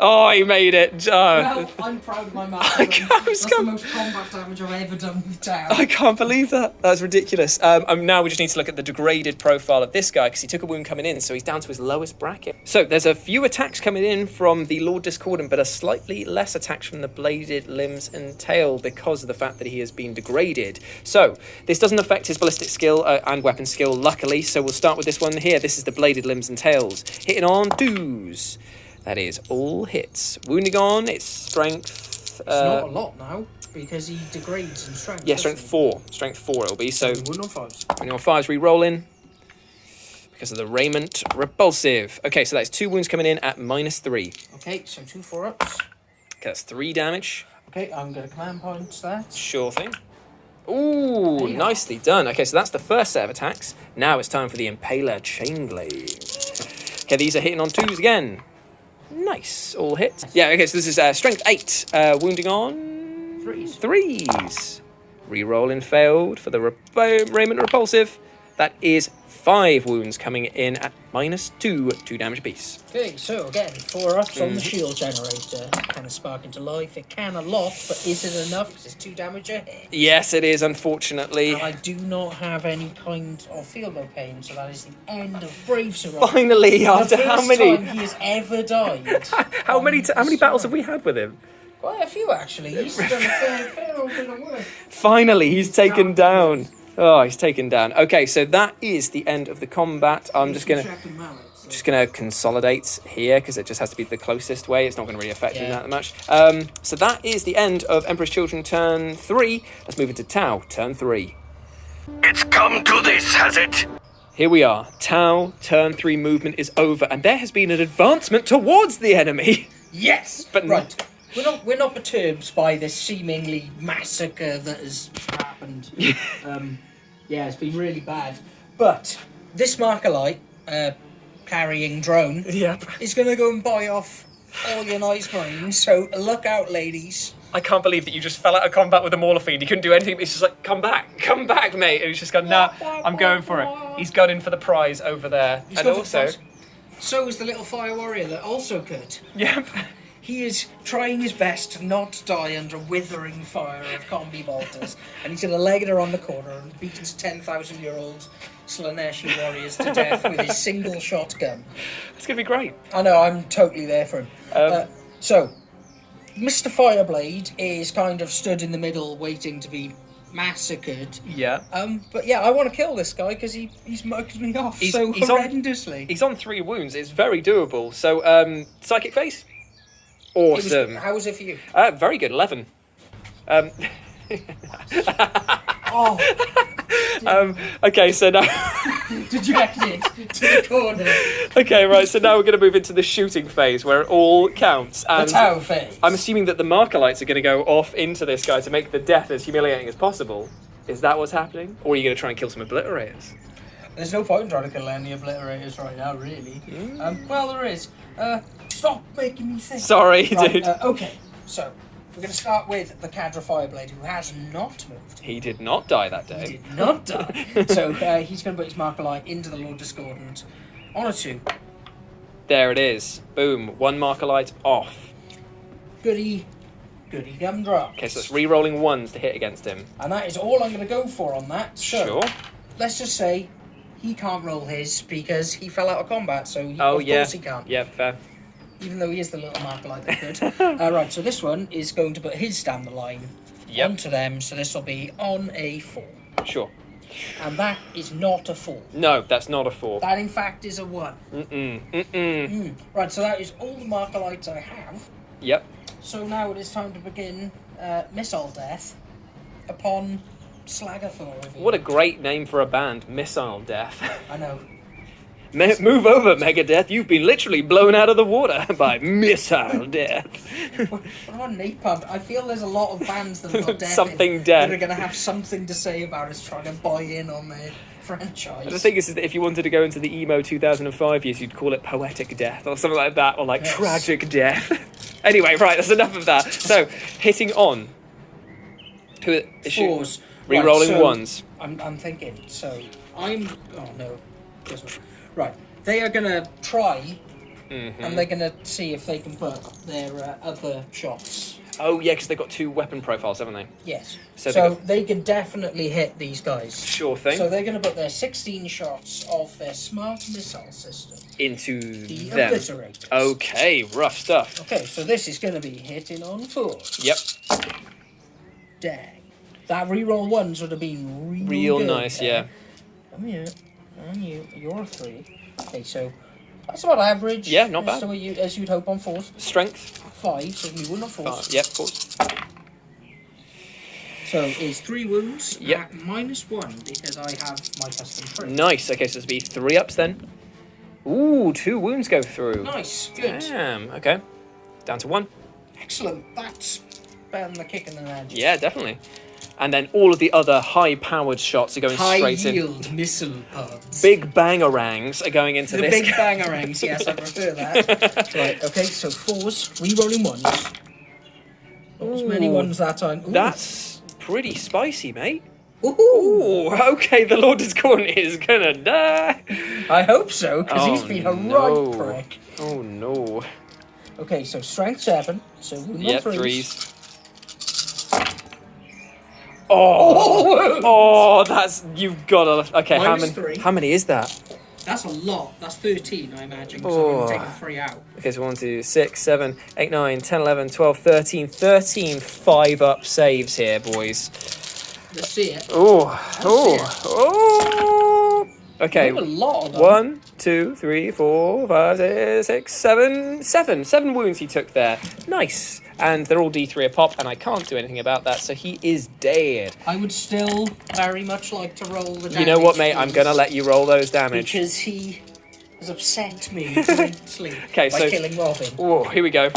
Oh, he made it. Well, I'm proud of my marker drone. That's the can't- most combat damage I've ever done with town. I can't believe that. That's ridiculous. Now we just need to look at the degraded profile of this guy because he took a wound coming in, so he's down to his lowest bracket. So there's a few attacks coming in from the Lord Discordant, but a slightly less attacks from the bladed limbs and tail because of the fact that he has been degraded. So this doesn't affect his ballistic skill and weapon skill, luckily. So we'll start with this one here. This is the bladed limbs and tails. Hitting on 2s. That is all hits. Wounding on, it's strength. It's not a lot now, because he degrades in strength. Yeah, doesn't strength he? 4. Strength 4 it'll be. So Wound on 5s. when you're on 5s, re-rolling because of the Raymonde Repulsive. Okay, so that's 2 wounds coming in at -3. Okay, so 2 4-ups. Okay, that's 3 damage. Okay, I'm going to command points that. Sure thing. Ooh, There you nicely done. Okay, so that's the first set of attacks. Now it's time for the Impaler Chainblade. Okay, these are hitting on 2s again. Nice, all hits. Yeah, okay, so this is strength 8. Wounding on 3s. 3s. Re-rolling failed for the Raymonde Repulsive. That is 5 wounds coming in at -2 damage apiece. Okay, so again, 4-ups on the shield generator. Kind of spark into life. It can a lot, but is it enough? Because it's 2 damage a hit. Yes, it is, unfortunately. And I do not have any kind of feel no pain, so that is the end of Brave Survivor. Finally, after the how first many? time he has ever died. How many battles have we had with him? Quite a few, actually. He's done a fair old bit of work. Finally, he's taken down. Oh, he's taken down. Okay, so that is the end of the combat. I'm just gonna consolidate here because it just has to be the closest way. It's not going to really affect him that much. So that is the end of Emperor's Children turn 3. Let's move into Tau turn 3. It's come to this, has it? Here we are. Tau turn 3 movement is over, and there has been an advancement towards the enemy. Yes, But right. We're not perturbed by this seemingly massacre that has happened. Yeah, it's been really bad. But this Markalite carrying drone Yep. is going to go and buy off all your nice marines, so look out, ladies. I can't believe that you just fell out of combat with a Mauler Fiend. He couldn't do anything. He's just like, come back, mate. And he's just gone, nah, I'm going for it. He's gunning for the prize over there. He's and got the also, prize. So is the little fire warrior that also could. yep. He is trying his best to not die under withering fire of combi bolters, and he's going to leg it around the corner and beat his 10,000-year-old Slaanesh warriors to death with his single shotgun. It's going to be great. I know, I'm totally there for him. So, Mr. Fireblade is kind of stood in the middle waiting to be massacred. Yeah. But yeah, I want to kill this guy because he's mugged me off so horrendously. He's on 3 wounds. It's very doable. So, Psychic Face? Awesome. How was it for you? Very good, 11. Okay, so now... Dejected to the corner. Okay, right, so now we're going to move into the shooting phase where it all counts. And The tower phase. I'm assuming that the marker lights are going to go off into this guy to make the death as humiliating as possible. Is that what's happening? Or are you going to try and kill some obliterators? There's no point in trying to kill any obliterators right now, really. Well, there is. Stop making me think. Sorry, Right, dude. Okay, so we're going to start with the Cadra Fireblade, who has not moved. He did not die that He day. did not die. So he's going to put his marker light into the Lord Discordant on a 2. There it is. Boom. 1 marker light off. Goody gumdrops. Okay, so it's re-rolling 1s to hit against him. And that is all I'm going to go for on that. So, Sure. let's just say he can't roll his because he fell out of combat, so of course he can't. Yeah, fair. Even though he is the little mark like that could. Right, so this one is going to put his down the line onto them, so this will be on a 4. Sure. And that is not a 4. No, that's not a 4. That, in fact, is a 1. Right, so that is all the marker lights I have. Yep. So now it is time to begin missile death upon Slagathor. What a great name for a band, Missile Death. I know. Move over, Megadeth. You've been literally blown out of the water by Missile Death. What about Napalm? I feel there's a lot of bands that have got death Something in, death. that are going to have something to say about us trying to buy in on their franchise. The thing is that if you wanted to go into the emo 2005 years, you'd call it Poetic Death or something like that, or like Tragic Death. Anyway, right, that's enough of that. So, hitting on. Who is 4s. Re-rolling right, so 1s. I'm thinking. So, oh no. This one. Right. They are going to try, and they're going to see if they can put their other shots. Oh, yeah, because they've got 2 weapon profiles, haven't they? Yes. So So they can definitely hit these guys. Sure thing. So they're going to put their 16 shots of their smart missile system Into the them. obliterators. Okay, rough stuff. Okay, so this is going to be hitting on 4s. Yep. Dang. That reroll 1s would have been Real good, nice, eh? yeah. Come here. And you're a 3. Okay, so that's about average. Yeah, not as bad. to as you'd hope on 4s. Strength. 5, so we wouldn't have 4s. Yep, 4s. So it's 3 wounds Yep. at -1 because I have my custom trait. Nice. Okay, so this will be 3 ups then. Ooh, 2 wounds go through. Nice, good. Damn, okay. Down to 1. Excellent. That's better than the kick in the head. Yeah, definitely. And then all of the other high-powered shots are going straight in. High-yield missile pods. Big bangerangs are going into The this. big bangerangs, yes, I prefer that. Right, okay, so 4s, re-rolling 1s. Not as many Ooh. 1s that time. Ooh. That's pretty spicy, mate. Ooh. Ooh, okay, the Lord Discordant is gonna die. I hope so, because he's been a right prick. Oh no. Okay, so strength 7, so wound Yep, on 3s. 3s. Oh, that's you've got to. Okay, -3. how many is that? That's a lot. That's 13, I imagine, because Oh. I've only taken 3 out. Okay, so 1, 2, 6, 7, 8, 9, 10, 11, 12, 13. 13 5-up saves here, boys. Let's see it. Oh, Let's oh. Okay. a lot of them. 1, 2, 3, 4, 5, 6, 7. 7 wounds he took there. Nice. And they're all D3 a pop, and I can't do anything about that, so he is dead. I would still very much like to roll the damage. You know what, mate? I'm please, going to let you roll those damage. Because he has upset me greatly Okay, by so- killing Robin. Oh, here we go.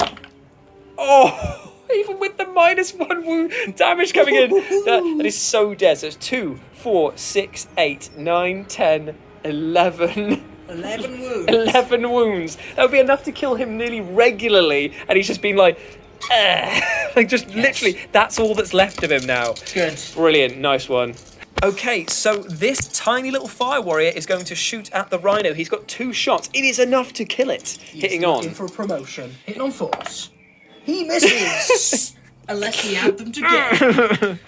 Oh, even with the -1 wound damage coming in, that is so dead. So it's 2, 4, 6, 8, 9, 10, 11. 11 wounds. 11 wounds. That would be enough to kill him nearly regularly, and he's just been like, like just literally, that's all that's left of him now. Good. Brilliant, nice one. Okay, so this tiny little fire warrior is going to shoot at the rhino. He's got 2 shots. It is enough to kill it. Hitting looking on. for a promotion. Hitting on force. He misses. Unless we add them together.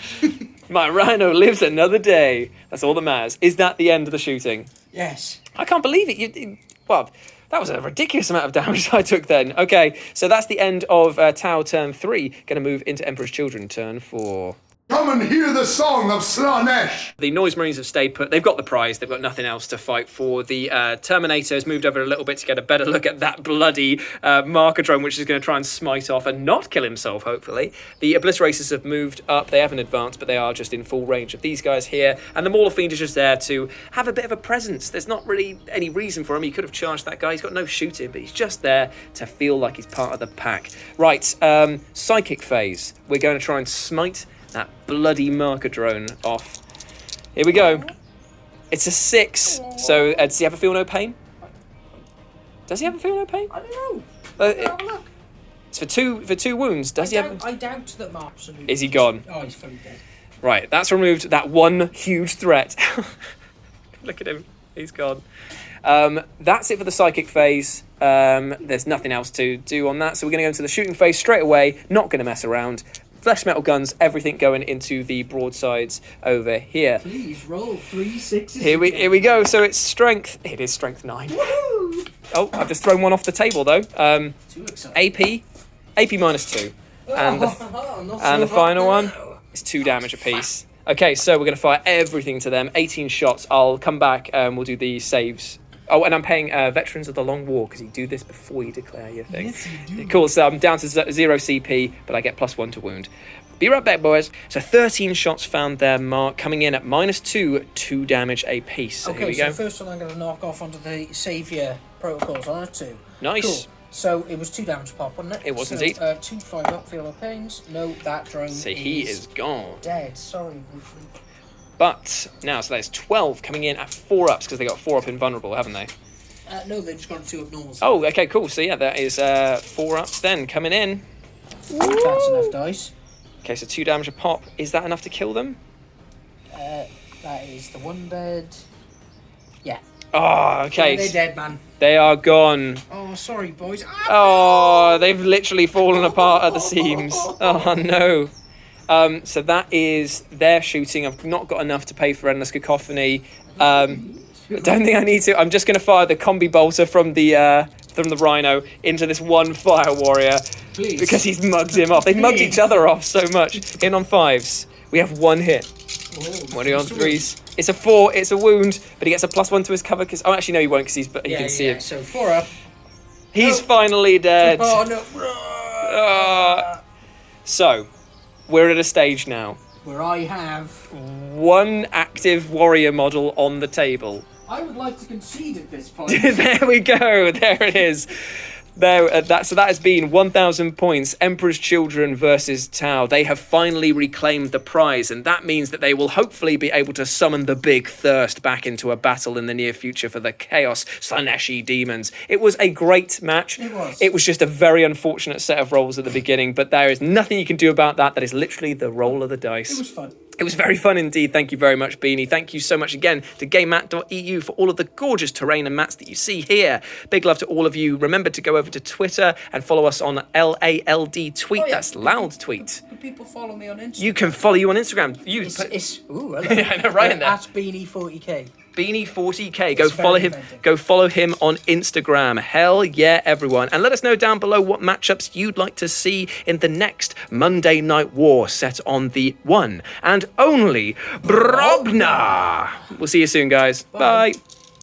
My rhino lives another day. That's all that matters. Is that the end of the shooting? Yes. I can't believe it. Well, that was a ridiculous amount of damage I took then. Okay, so that's the end of Tau turn 3. Going to move into Emperor's Children turn 4. Come and hear the song of Slaanesh. The Noise Marines have stayed put. They've got the prize. They've got nothing else to fight for. The Terminator has moved over a little bit to get a better look at that bloody marker drone, which is going to try and smite off and not kill himself, hopefully. The Obliterators have moved up. They haven't advanced, but they are just in full range of these guys here. And the Mauler Fiend is just there to have a bit of a presence. There's not really any reason for him. He could have charged that guy. He's got no shooting, but he's just there to feel like he's part of the pack. Right, Psychic phase. We're going to try and smite that bloody marker drone off. Here we go. It's a 6. So does he have a feel no pain? Does he have a feel no pain? I don't know. Have a look. It's for two wounds. Does he have? I doubt that Mark absolutely. Is he gone? Oh, he's fully dead. Right, that's removed that one huge threat. Look at him. He's gone. That's it for the psychic phase. There's nothing else to do on that. So we're going to go into the shooting phase straight away. Not going to mess around. Flesh metal guns, everything going into the broadsides over here. Please roll 3 6s. Here we go. So it's strength. It is strength 9. Woo! Oh, I've just thrown one off the table though. Too exciting. AP -2, and the final one is 2 damage apiece. Okay, so we're going to fire everything to them. 18 shots. I'll come back and we'll do the saves. Oh, and I'm paying Veterans of the Long War because you do this before you declare your thing. Yes, you do. Cool, so I'm down to 0 CP, but I get +1 to wound. Be right back, boys. So 13 shots found there, Mark, coming in at -2, 2 damage apiece. So here we go. So first one I'm going to knock off onto the Saviour protocols on it too. Nice. Cool. So it was 2 damage pop, wasn't it? It was so, indeed. 2 5 up, feel no pains. No, that drone So he is gone. dead. Sorry. But now, so there's 12 coming in at 4 ups because they got 4 up invulnerable, haven't they? No, they've just got 2 up normals. Oh, okay, cool. So yeah, that is 4 ups then coming in. That's enough dice. Okay, so 2 damage a pop. Is that enough to kill them? That is the one dead. Yeah. Oh, okay. They're dead, man. They are gone. Oh, sorry, boys. Oh, they've literally fallen apart at the seams. Oh, no. So that is their shooting. I've not got enough to pay for Endless Cacophony. I don't think I need to. I'm just going to fire the combi bolter from the Rhino into this one fire warrior. Please. Because he's mugged him off. They've mugged each other off so much. In on 5s. We have 1 hit. Oh, 1 on 3s. It's a 4. It's a wound, but he gets a +1 to his cover. Because actually, no, he won't because he can see it. So 4 up. He's finally dead. Oh, no. So, we're at a stage now. Where I have... 1 active warrior model on the table. I would like to concede at this point. There we go. There it is. There, so that has been 1,000 points. Emperor's Children versus Tau. They have finally reclaimed the prize, and that means that they will hopefully be able to summon the big thirst back into a battle in the near future for the Chaos Slaaneshi Demons. It was a great match. It was. It was just a very unfortunate set of rolls at the beginning, but there is nothing you can do about that. That is literally the roll of the dice. It was fun. It was very fun indeed. Thank you very much, Beanie. Thank you so much again to GameMat.eu for all of the gorgeous terrain and mats that you see here. Big love to all of you. Remember to go over to Twitter and follow us on LALD tweet. Oh, yeah. That's loud tweet. Could people follow me on Instagram? You can follow you on Instagram. Ooh, hello. Yeah, I know, right in there. At Beanie40K. Beanie40K. Go It's follow very him. inventive. Go follow him on Instagram. Hell yeah, everyone. And let us know down below what matchups you'd like to see in the next Monday Night War set on the one and only Brobna. We'll see you soon, guys. Bye.